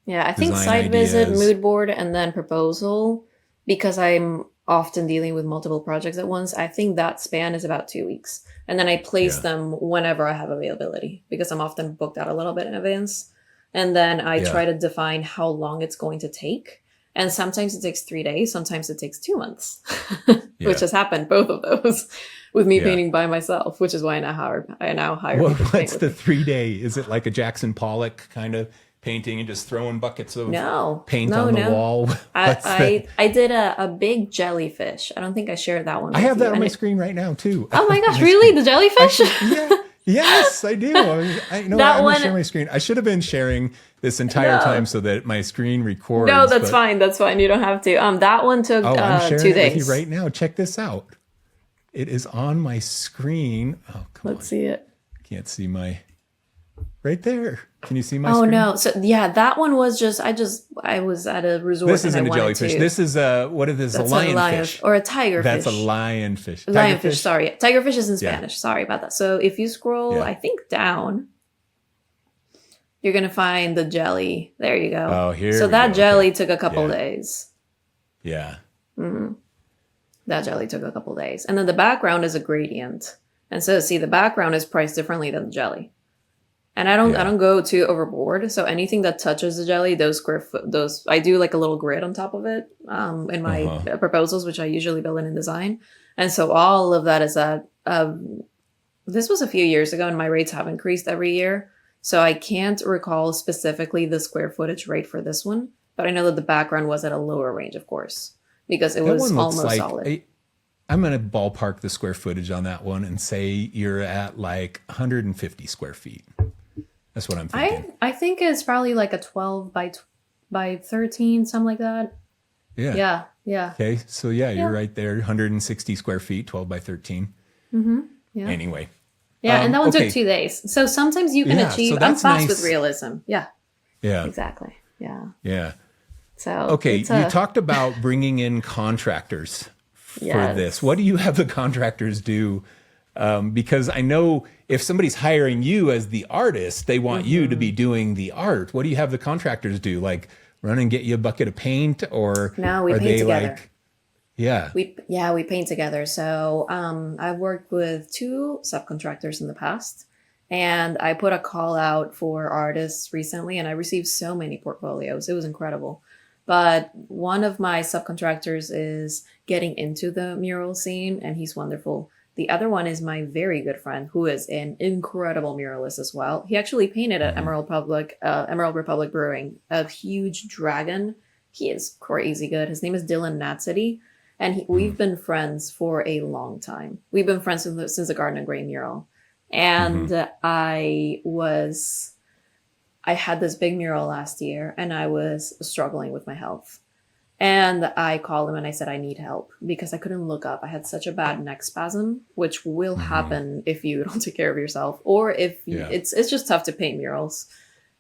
Yeah, I think design site visit, ideas. mood board, and then proposal, because I'm often dealing with multiple projects at once, I think that span is about 2 weeks. And then I place Yeah. them whenever I have availability because I'm often booked out a little bit in advance. And then I Yeah. try to define how long it's going to take. And sometimes it takes 3 days, sometimes it takes 2 months, Yeah. which has happened, both of those, with me Yeah. painting by myself, which is why I now hire Well, people to paint what's with the me. 3 day? Is it like a Jackson Pollock kind of painting and just throwing buckets of No, paint no, on the no. wall? What's I did a big jellyfish. I don't think I shared that one. I with have that you. on And my it- screen right now too. Oh my gosh, My really? screen. The jellyfish? Yeah. Yes, I do. I know That I'm gonna one- share my screen. I should have been sharing this entire No. time so that my screen records. No, that's but- fine. That's fine. You don't have to. That one took Oh, I'm sharing 2 it with days. you right now. Check this out. It is on my screen. Oh, come Let's see it. on. Can't see my right there. Can you see my Oh screen? no. So yeah, that one was just I was at a resort. This and isn't I a wanted jellyfish. to- This is what is this? that's a lionfish. or a tigerfish. That's a lionfish. Lionfish. Tigerfish? Sorry, tigerfish is in Yeah. Spanish. Sorry about that. So if you scroll, Yeah. I think down, you're gonna find the jelly. There you go. Oh, here So we that go. jelly Okay. took a couple Yeah. days. Yeah. That jelly took a couple days. And then the background is a gradient. And so see, the background is priced differently than the jelly. And I Yeah. don't go too overboard. So anything that touches the jelly, those square foot, those I do like a little grid on top of it in my Uh-huh. proposals, which I usually build in InDesign. And so all of that is that. This was a few years ago, and my rates have increased every year. So I can't recall specifically the square footage rate for this one, but I know that the background was at a lower range, of course, because it That was one looks almost like solid. I'm going to ballpark the square footage on that one and say you're at like 150 square feet. That's what I'm thinking. I think it's probably like a 12 by 13, something like that. Yeah. Yeah. Okay. So yeah, Yeah. you're right there. 160 square feet, 12 by 13. Yeah. Anyway. Yeah, and that one okay. took 2 days. So sometimes you can Yeah, so achieve. I'm that's fast nice. with realism. Yeah, Yeah. exactly. Yeah. Yeah. So Okay. it's You talked about bringing in contractors for Yes. this. What do you have the contractors do? Because I know if somebody's hiring you as the artist, they want you to be doing the art. What do you have the contractors do? Like run and get you a bucket of paint, or No, we are paint they together. like, yeah, we paint together. So I've worked with 2 subcontractors in the past, and I put a call out for artists recently, and I received so many portfolios. It was incredible. But one of my subcontractors is getting into the mural scene, and he's wonderful. The other one is my very good friend, who is an incredible muralist as well. He actually painted at Emerald Republic Brewing, a huge dragon. He is crazy good. His name is Dylan Natsity, and we've been friends for a long time. We've been friends since the Garden and Grain mural. And I had this big mural last year, and I was struggling with my health. And I called him and I said, I need help because I couldn't look up. I had such a bad neck spasm, which will happen if you don't take care of yourself, or if it's just tough to paint murals.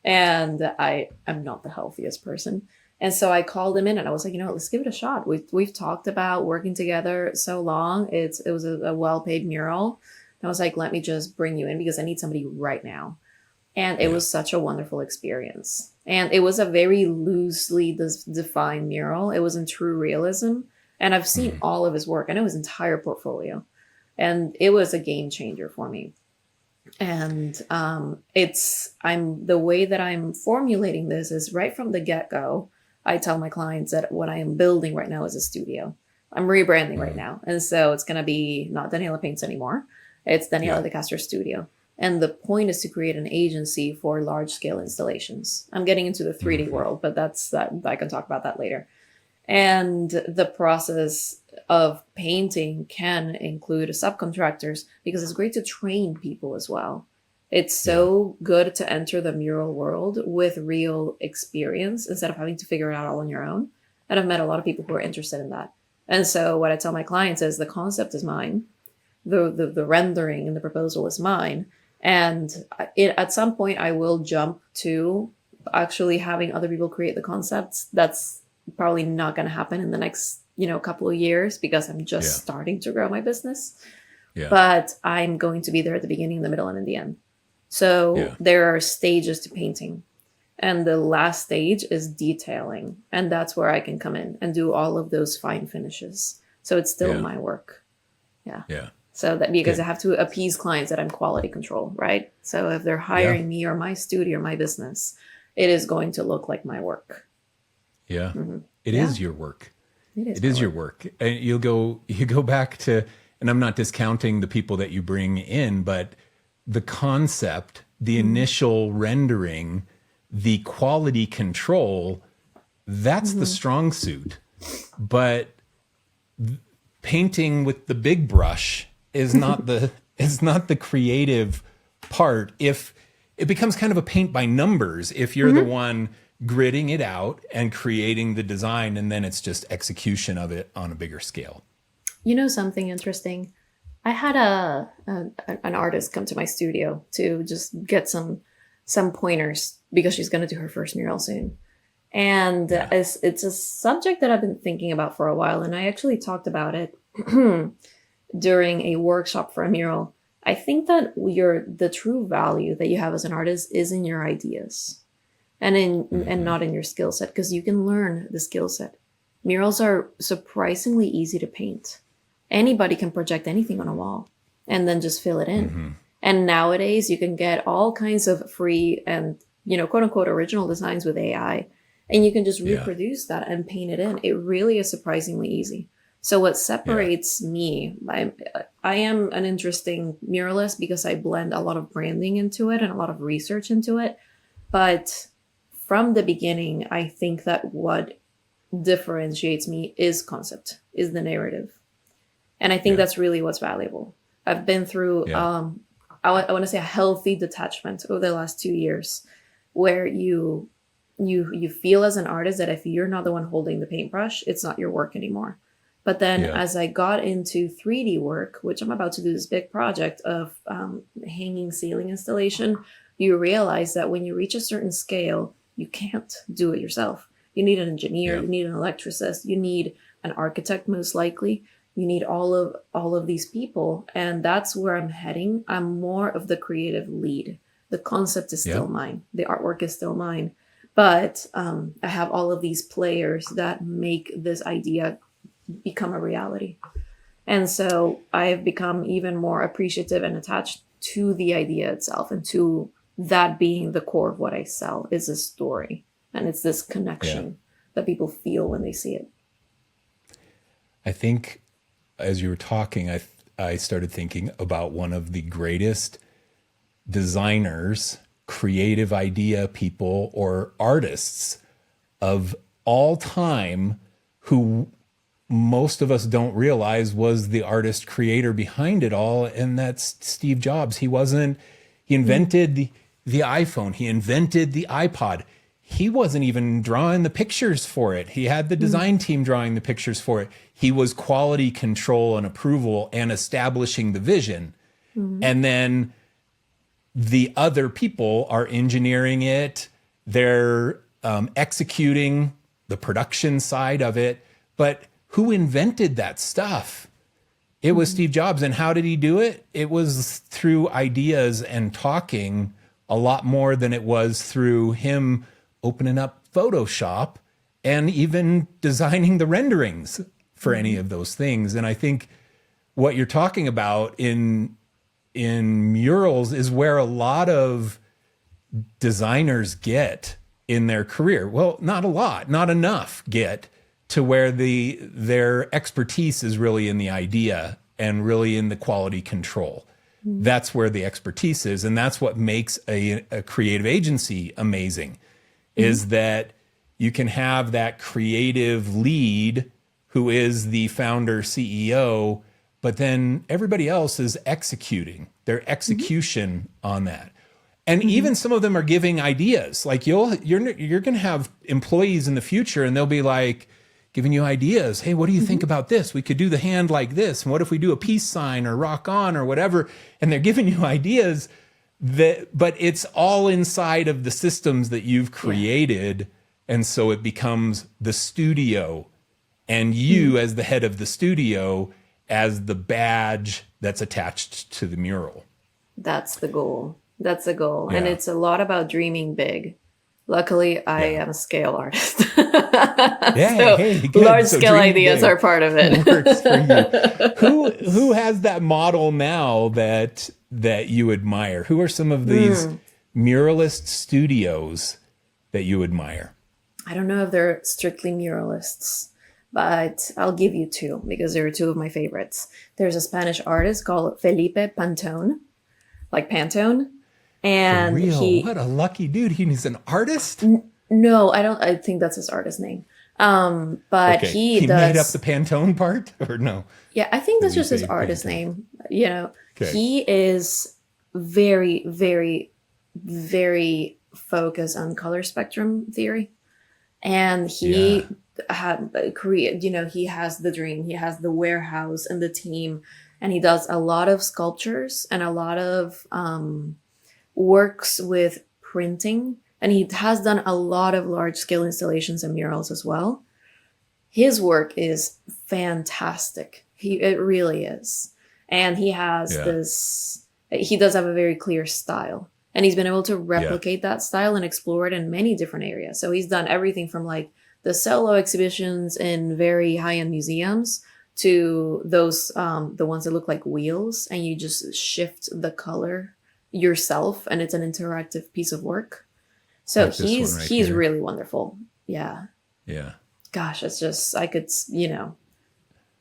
And I am not the healthiest person. And so I called him in and I was like, let's give it a shot. We've talked about working together so long. It was a well-paid mural. And I was like, let me just bring you in because I need somebody right now. And it was such a wonderful experience. And it was a very loosely defined mural. It was in true realism. And I've seen all of his work. I know his entire portfolio. And it was a game changer for me. And the way that I'm formulating this is right from the get-go. I tell my clients that what I am building right now is a studio. I'm rebranding right now. And so it's going to be not Daniela Paints anymore. It's Daniela de Castro Studio. And the point is to create an agency for large-scale installations. I'm getting into the 3D world, but I can talk about that later. And the process of painting can include subcontractors because it's great to train people as well. It's so good to enter the mural world with real experience instead of having to figure it out all on your own. And I've met a lot of people who are interested in that. And so what I tell my clients is the concept is mine. The rendering and the proposal is mine. And at some point, I will jump to actually having other people create the concepts. That's probably not going to happen in the next, couple of years because I'm just starting to grow my business. Yeah. But I'm going to be there at the beginning, the middle, and in the end. So there are stages to painting. And the last stage is detailing. And that's where I can come in and do all of those fine finishes. So it's still my work. Yeah. So that because I have to appease clients that I'm quality control, right? So if they're hiring me or my studio or my business, it is going to look like my work. Yeah. It is your work. It is your work. And you go back to, and I'm not discounting the people that you bring in, but the concept, the initial rendering, the quality control, that's the strong suit. But painting with the big brush is not the creative part. If it becomes kind of a paint by numbers, if you're the one gridding it out and creating the design, and then it's just execution of it on a bigger scale. Something interesting. I had an artist come to my studio to just get some pointers because she's going to do her first mural soon. And it's a subject that I've been thinking about for a while. And I actually talked about it during a workshop for a mural. I think that the true value that you have as an artist is in your ideas and not in your skill set, because you can learn the skill set. Murals are surprisingly easy to paint. Anybody can project anything on a wall and then just fill it in. And nowadays you can get all kinds of free and, quote unquote, original designs with AI, and you can just reproduce that and paint it in. It really is surprisingly easy. So what separates me, I am an interesting muralist because I blend a lot of branding into it and a lot of research into it. But from the beginning, I think that what differentiates me is concept, is the narrative. And I think that's really what's valuable. I've been through, I want to say, a healthy detachment over the last 2 years where you feel as an artist that if you're not the one holding the paintbrush, it's not your work anymore. But then as I got into 3D work, which I'm about to do this big project of hanging ceiling installation, you realize that when you reach a certain scale, you can't do it yourself. You need an engineer, you need an electricist, you need an architect most likely. You need all of these people. And that's where I'm heading. I'm more of the creative lead. The concept is still mine. The artwork is still mine. But I have all of these players that make this idea become a reality. And so I've become even more appreciative and attached to the idea itself, and to that being the core of what I sell is a story. And it's this connection that people feel when they see it. I think as you were talking, I started thinking about one of the greatest designers, creative idea people, or artists of all time, who most of us don't realize was the artist creator behind it all. And that's Steve Jobs. He invented the iPhone. He invented the iPod. He wasn't even drawing the pictures for it. He had the design team drawing the pictures for it. He was quality control and approval and establishing the vision. And then the other people are engineering it. They're executing the production side of it. But who invented that stuff? It was Steve Jobs. And how did he do it? It was through ideas and talking a lot more than it was through him opening up Photoshop and even designing the renderings for any of those things. And I think what you're talking about in murals is where a lot of designers get in their career. Well, not a lot, not enough get to where their expertise is really in the idea and really in the quality control. That's where the expertise is. And that's what makes a creative agency amazing, is that you can have that creative lead who is the founder, CEO, but then everybody else is executing their execution on that. And even some of them are giving ideas. Like you're going to have employees in the future and they'll be like giving you ideas. Hey, what do you think about this? We could do the hand like this. And what if we do a peace sign or rock on or whatever? And they're giving you ideas but it's all inside of the systems that you've created. And so it becomes the studio and you as the head of the studio as the badge that's attached to the mural. That's the goal. That's the goal. Yeah. And it's a lot about dreaming big. Luckily, I am a scale artist. Yeah, So hey, good. large So scale dreaming ideas big are part of it. works for you. Who has that model now that you admire? Who are some of these muralist studios that you admire? I don't know if they're strictly muralists, but I'll give you two because they're two of my favorites. There's a Spanish artist called Felipe Pantone, like Pantone. And For real? What a lucky dude. He's an artist? No, I think that's his artist name. But Okay. he He does. made up the Pantone part or no? Yeah, I think that's just his Felipe artist Pantone. name. You know, Okay. he is very, very, very focused on color spectrum theory. And he had created, he has the dream, he has the warehouse and the team, and he does a lot of sculptures and a lot of works with printing. And he has done a lot of large scale installations and murals as well. His work is fantastic. It really is. And he has he does have a very clear style. And he's been able to replicate that style and explore it in many different areas. So he's done everything from like the solo exhibitions in very high-end museums to those, the ones that look like wheels and you just shift the color yourself and it's an interactive piece of work. So Like this one right he's here. really wonderful. Yeah. Yeah. Gosh, it's just, I could,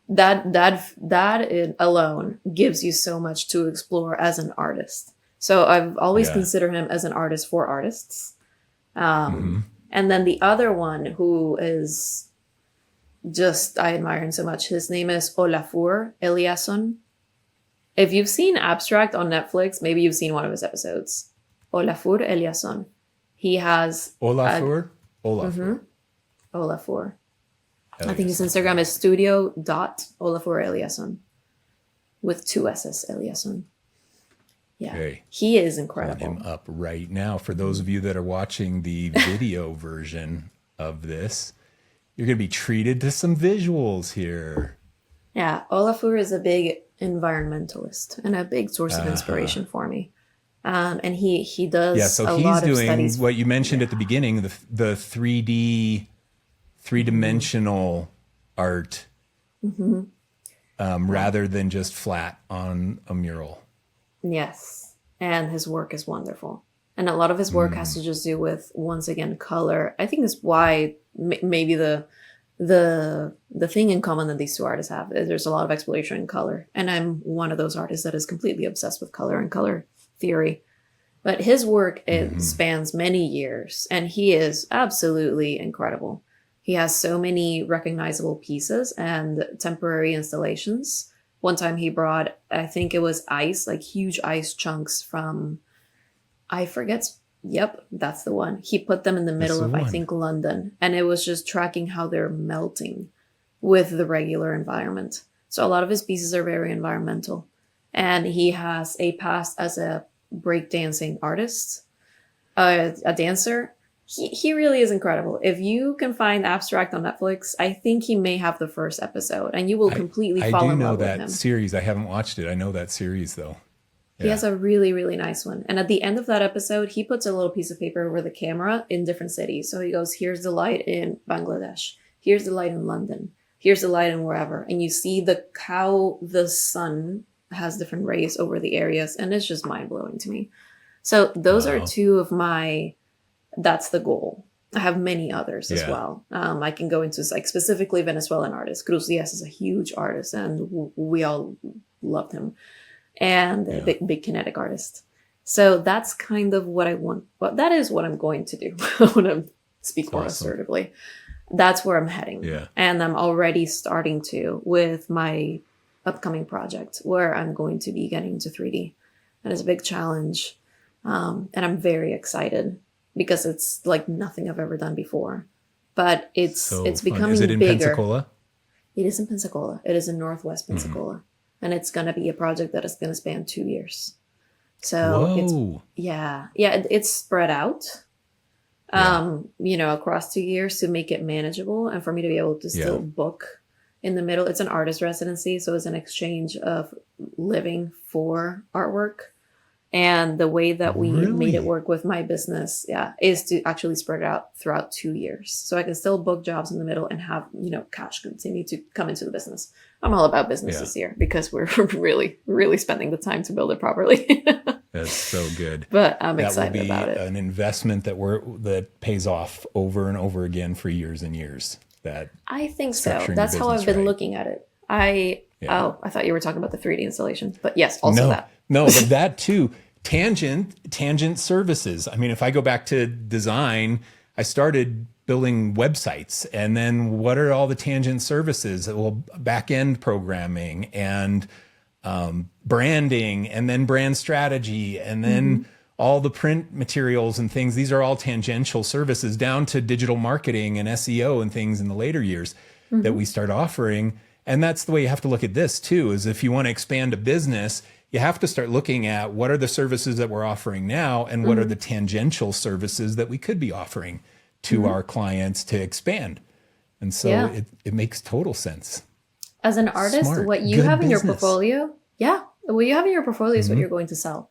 that alone gives you so much to explore as an artist. So I've always considered him as an artist for artists. And then the other one who is just, I admire him so much. His name is Olafur Eliasson. If you've seen Abstract on Netflix, maybe you've seen one of his episodes. Olafur Eliasson. He has... Olafur? Olafur. I think his Instagram is studio.Olafur Eliasson. With 2 S's, Eliasson. Yeah. Okay. He is Pulling incredible. him up right now. For those of you that are watching the video version of this, you're going to be treated to some visuals here. Yeah, Olafur is a big environmentalist and a big source of inspiration for me. And he does So a he's lot of doing studies. what you mentioned at the beginning, the 3D, three-dimensional art, rather than just flat on a mural. Yes, and his work is wonderful. And a lot of his work has to just do with, once again, color. I think that's why maybe the the thing in common that these two artists have is there's a lot of exploration in color. And I'm one of those artists that is completely obsessed with color and color theory. But his work, it spans many years, and he is absolutely incredible. He has so many recognizable pieces and temporary installations. One time he brought, I think it was ice, like huge ice chunks from, I forget. Yep, that's the one. He put them in the middle of, I think, London. And it was just tracking how they're melting with the regular environment. So a lot of his pieces are very environmental. And he has a past as a breakdancing artist, a dancer. He really is incredible. If you can find Abstract on Netflix, I think he may have the first episode, and you will completely fall in love with him. I do know that series. I haven't watched it. I know that series, though. He has a really, really nice one. And at the end of that episode, he puts a little piece of paper over the camera in different cities. So he goes, here's the light in Bangladesh. Here's the light in London. Here's the light in wherever. And you see how the sun has different rays over the areas. And it's just mind-blowing to me. So those are two of that's the goal. I have many others as well. I can go into like specifically Venezuelan artists. Cruz Diaz is a huge artist, and we all loved him. And a big kinetic artist. So that's kind of what I want. Well, that is what I'm going to do. I want to speak more assertively. That's where I'm heading. Yeah. And I'm already starting with my upcoming project where I'm going to be getting into 3D. And it's a big challenge. And I'm very excited because it's like nothing I've ever done before. But it's becoming bigger. Is it in Pensacola? It is in Pensacola. It is in Northwest Pensacola. And it's going to be a project that is going to span 2 years. So it's spread out, across 2 years to make it manageable and for me to be able to still book in the middle. It's an artist residency. So it's an exchange of living for artwork. And the way that we made it work with my business, is to actually spread it out throughout 2 years. So I can still book jobs in the middle and have, cash continue to come into the business. I'm all about business this year because we're really, really spending the time to build it properly. That's so good. But I'm excited about it. An investment that pays off over and over again for years and years. I think so. That's how I've been looking at it. I thought you were talking about the 3D installation, but yes, also that. No, but that too. Tangent services. I mean, if I go back to design, I started building websites, and then what are all the tangent services? Well, back-end programming and branding, and then brand strategy, and then all the print materials and things. These are all tangential services down to digital marketing and SEO and things in the later years that we start offering. And that's the way you have to look at this too, is if you want to expand a business, you have to start looking at what are the services that we're offering now and what are the tangential services that we could be offering to our clients to expand. And so it makes total sense. As an artist, what you have in your portfolio, what you have in your portfolio is what you're going to sell.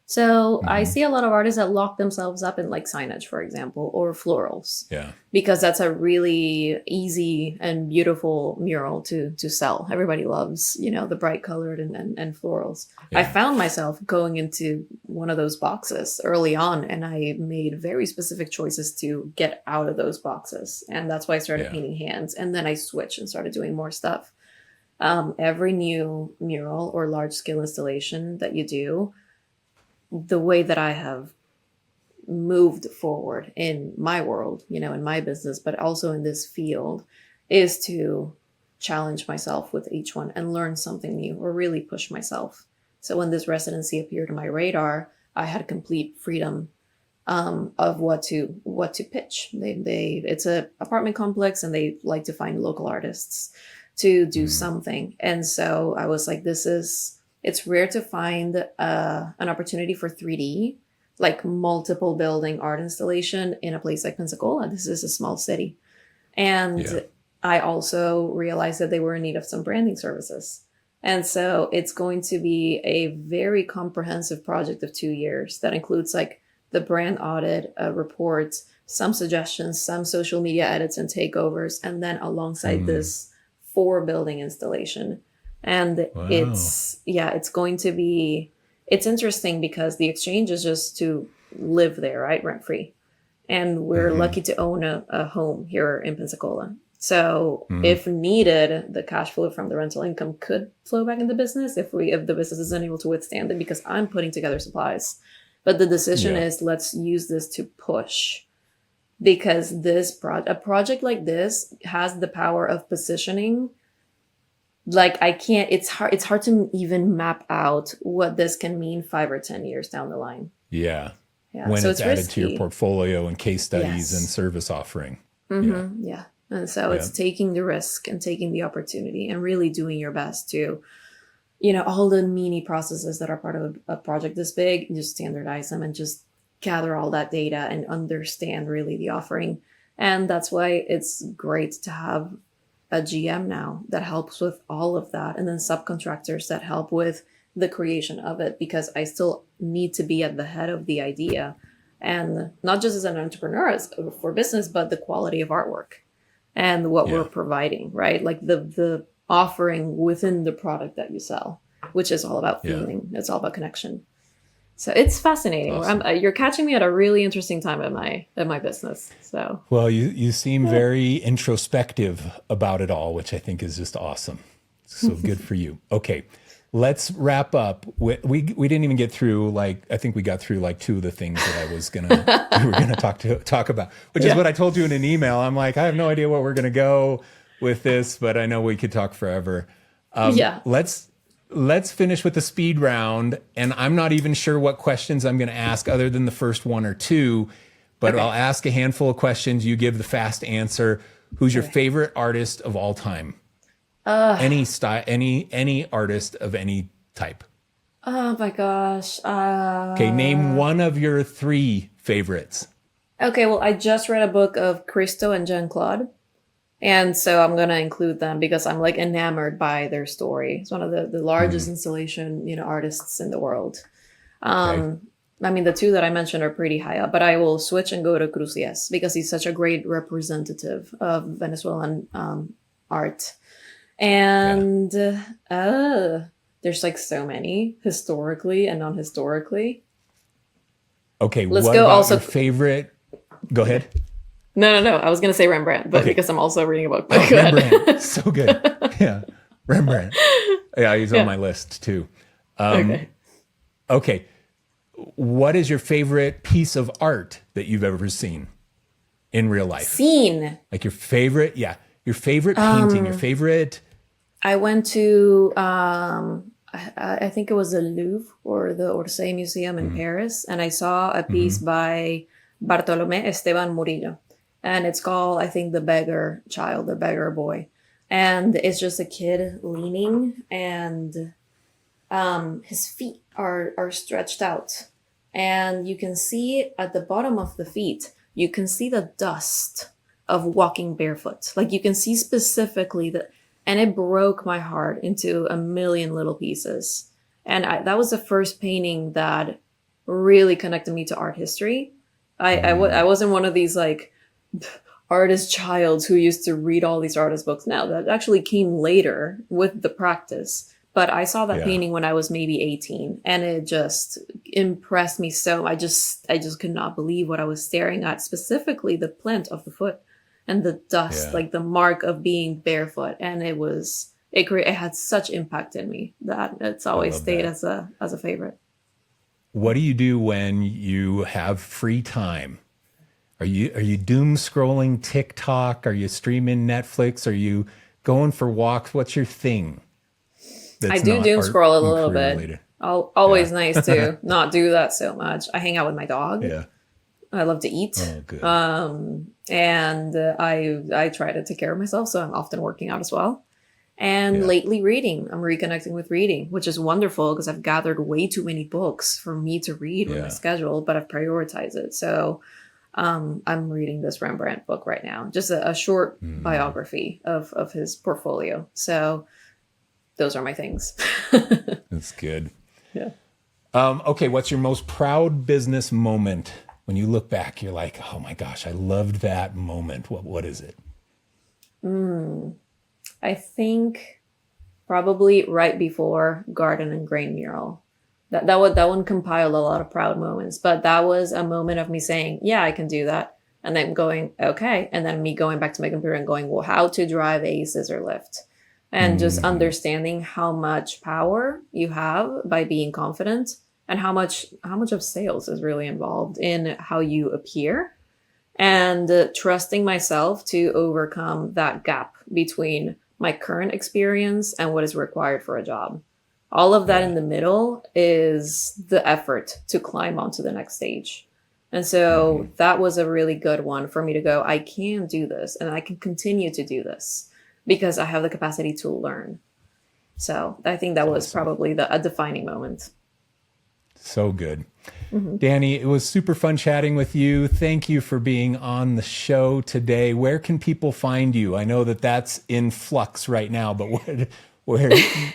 So I see a lot of artists that lock themselves up in like signage, for example, or florals. Yeah. Because that's a really easy and beautiful mural to sell. Everybody loves, the bright colored and florals. Yeah. I found myself going into one of those boxes early on, and I made very specific choices to get out of those boxes. And that's why I started painting hands. And then I switched and started doing more stuff. Every new mural or large scale installation that you do, the way that I have moved forward in my world, in my business, but also in this field, is to challenge myself with each one and learn something new or really push myself. So when this residency appeared on my radar, I had complete freedom of what to pitch. It's an apartment complex, and they like to find local artists to do something. And so I was like, it's rare to find an opportunity for 3D, like multiple building art installation in a place like Pensacola. This is a small city. And I also realized that they were in need of some branding services. And so it's going to be a very comprehensive project of 2 years that includes like the brand audit, reports, some suggestions, some social media edits and takeovers, and then alongside this 4 building installation. And it's going to be, it's interesting because the exchange is just to live there, right? Rent free. And we're lucky to own a home here in Pensacola. So if needed, the cash flow from the rental income could flow back into business if the business isn't able to withstand it, because I'm putting together supplies. But the decision is, let's use this to push, because a project like this has the power of positioning. Like it's hard to even map out what this can mean 5 or 10 years down the line. Yeah. Yeah. When So it's added to your portfolio and case studies and Yes. service offering. Yeah. And so it's taking the risk and taking the opportunity and really doing your best to, all the mini processes that are part of a project this big, just standardize them and just gather all that data and understand really the offering. And that's why it's great to have a GM now that helps with all of that, and then subcontractors that help with the creation of it, because I still need to be at the head of the idea, and not just as an entrepreneur for business, but the quality of artwork and what we're providing, right? Like the offering within the product that you sell, which is all about feeling. It's all about connection. So it's fascinating. Awesome. You're catching me at a really interesting time in my business. So Well, you seem very introspective about it all, which I think is just awesome. So good for you. Okay, let's wrap up. We didn't even get through, I think we got through 2 of the things that we were gonna talk about, which is what I told you in an email. I'm like, I have no idea what we're gonna go with this, but I know we could talk forever. Let's finish with the speed round, and I'm not even sure what questions I'm going to ask other than the first 1 or 2, but I'll ask a handful of questions. You give the fast answer. Who's your favorite artist of all time? Any style, any artist of any type. Oh my gosh. Okay, name one of your 3 favorites. Okay, well, I just read a book of Christo and Jean-Claude. And so I'm going to include them because I'm enamored by their story. It's one of the largest installation, artists in the world. I mean, the 2 that I mentioned are pretty high up, but I will switch and go to Cruzies because he's such a great representative of Venezuelan art. And there's so many historically and non-historically. Okay, let's what go. about Also, your favorite? Go ahead. No. I was going to say Rembrandt, but because I'm also reading a book. Oh, Rembrandt, so good. Yeah, Rembrandt. Yeah, he's on my list too. Okay. What is your favorite piece of art that you've ever seen in real life? Seen. Your favorite painting, your favorite. I went to, I think it was the Louvre or the Orsay Museum in Paris, and I saw a piece by Bartolomé Esteban Murillo. And it's called, I think, The Beggar Child, The Beggar Boy. And it's just a kid leaning, and his feet are stretched out. And you can see at the bottom of the feet, you can see the dust of walking barefoot. You can see specifically that. And it broke my heart into a million little pieces. And that was the first painting that really connected me to art history. I wasn't one of these artist childs who used to read all these artist books. Now that actually came later with the practice. But I saw that painting when I was maybe 18, and it just impressed me so. I just could not believe what I was staring at, specifically the plant of the foot and the dust, the mark of being barefoot. And it had such impact in me that it's always stayed as a favorite. What do you do when you have free time? Are you doom scrolling TikTok? Are you streaming Netflix? Are you going for walks? What's your thing? I do doom scroll a little bit. Always nice to not do that so much. I hang out with my dog. Yeah. I love to eat. Oh, good. And I try to take care of myself, so I'm often working out as well. And lately reading. I'm reconnecting with reading, which is wonderful because I've gathered way too many books for me to read with my schedule, but I've prioritized it. So I'm reading this Rembrandt book right now, just a short biography of his portfolio. So those are my things. That's good. Yeah. Okay, what's your most proud business moment? When you look back, you're like, oh my gosh, I loved that moment. What is it? I think probably right before Garden and Grain Mural. That one compiled a lot of proud moments, but that was a moment of me saying, yeah, I can do that. And I'm going, okay. And then me going back to my computer and going, well, how to drive a scissor lift. And just understanding how much power you have by being confident, and how much of sales is really involved in how you appear, and trusting myself to overcome that gap between my current experience and what is required for a job. All of that in the middle is the effort to climb onto the next stage. And so that was a really good one for me to go, I can do this and I can continue to do this because I have the capacity to learn. So I think that was probably a defining moment. So good. Danny, it was super fun chatting with you. Thank you for being on the show today. Where can people find you? I know that that's in flux right now, but where's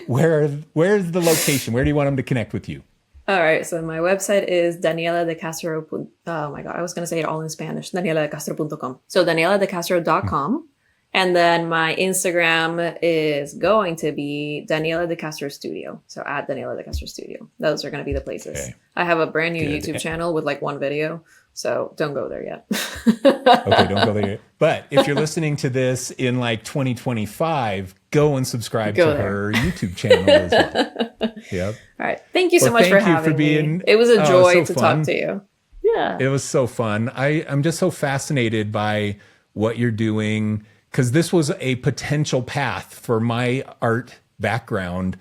the location? Where do you want them to connect with you? All right. So my website is Daniela de Castro. Oh my God. I was going to say it all in Spanish. DanielaDeCastro.com. So DanielaDeCastro.com. And then my Instagram is going to be Daniela de Castro Studio. So at Daniela de Castro Studio. Those are going to be the places. Okay. I have a brand new YouTube channel with like one video. So don't go there yet. Okay, don't go there yet. But if you're listening to this in like 2025, go and subscribe to her YouTube channel as well. Yep. All right. Thank you so much for having me. It was a joy to talk to you. Yeah. It was so fun. I'm just so fascinated by what you're doing, because this was a potential path for my art background.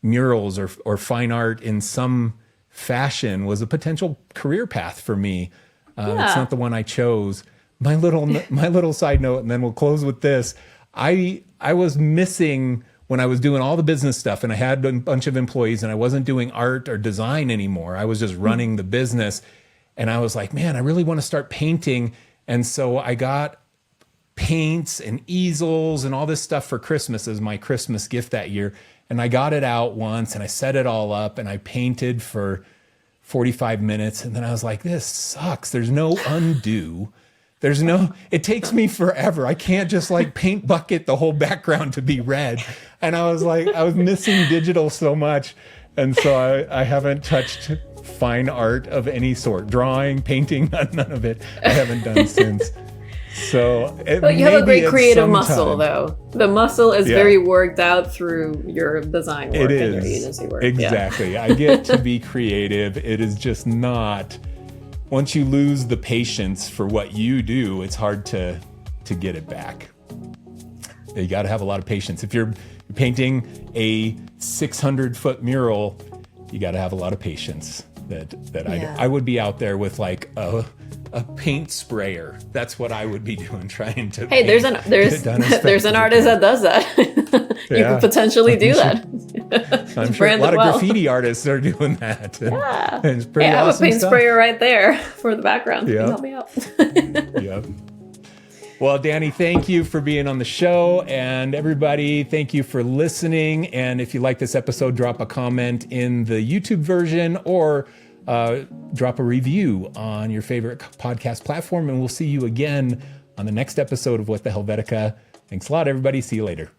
Murals or fine art in some fashion was a potential career path for me. It's not the one I chose. My little side note, and then we'll close with this. I was missing when I was doing all the business stuff, and I had a bunch of employees, and I wasn't doing art or design anymore. I was just running the business, and I was like, man, I really want to start painting. And so I got paints and easels and all this stuff for Christmas as my Christmas gift that year. And I got it out once and I set it all up and I painted for 45 minutes. And then I was like, this sucks. There's no undo. It takes me forever. I can't just like paint bucket the whole background to be red. And I was like, I was missing digital so much. And so I haven't touched fine art of any sort, drawing, painting, none of it. I haven't done since. So but you have a great creative muscle, though. The muscle is very worked out through your design work and your agency work. Exactly. Yeah. I get to be creative. It is just not. Once you lose the patience for what you do, it's hard to get it back. You got to have a lot of patience. If you're painting a 600-foot mural, you got to have a lot of patience. I would be out there with like a paint sprayer. That's what I would be doing, trying to. Hey, there's an artist that does that. You could potentially do that. I'm sure a lot of graffiti artists are doing that. And it's pretty I have awesome a paint stuff. sprayer right there for the background. Yep. Can you help me out? Yep. Well, Danny, thank you for being on the show. And everybody, thank you for listening. And if you like this episode, drop a comment in the YouTube version or drop a review on your favorite podcast platform. And we'll see you again on the next episode of What the Helvetica. Thanks a lot, everybody. See you later.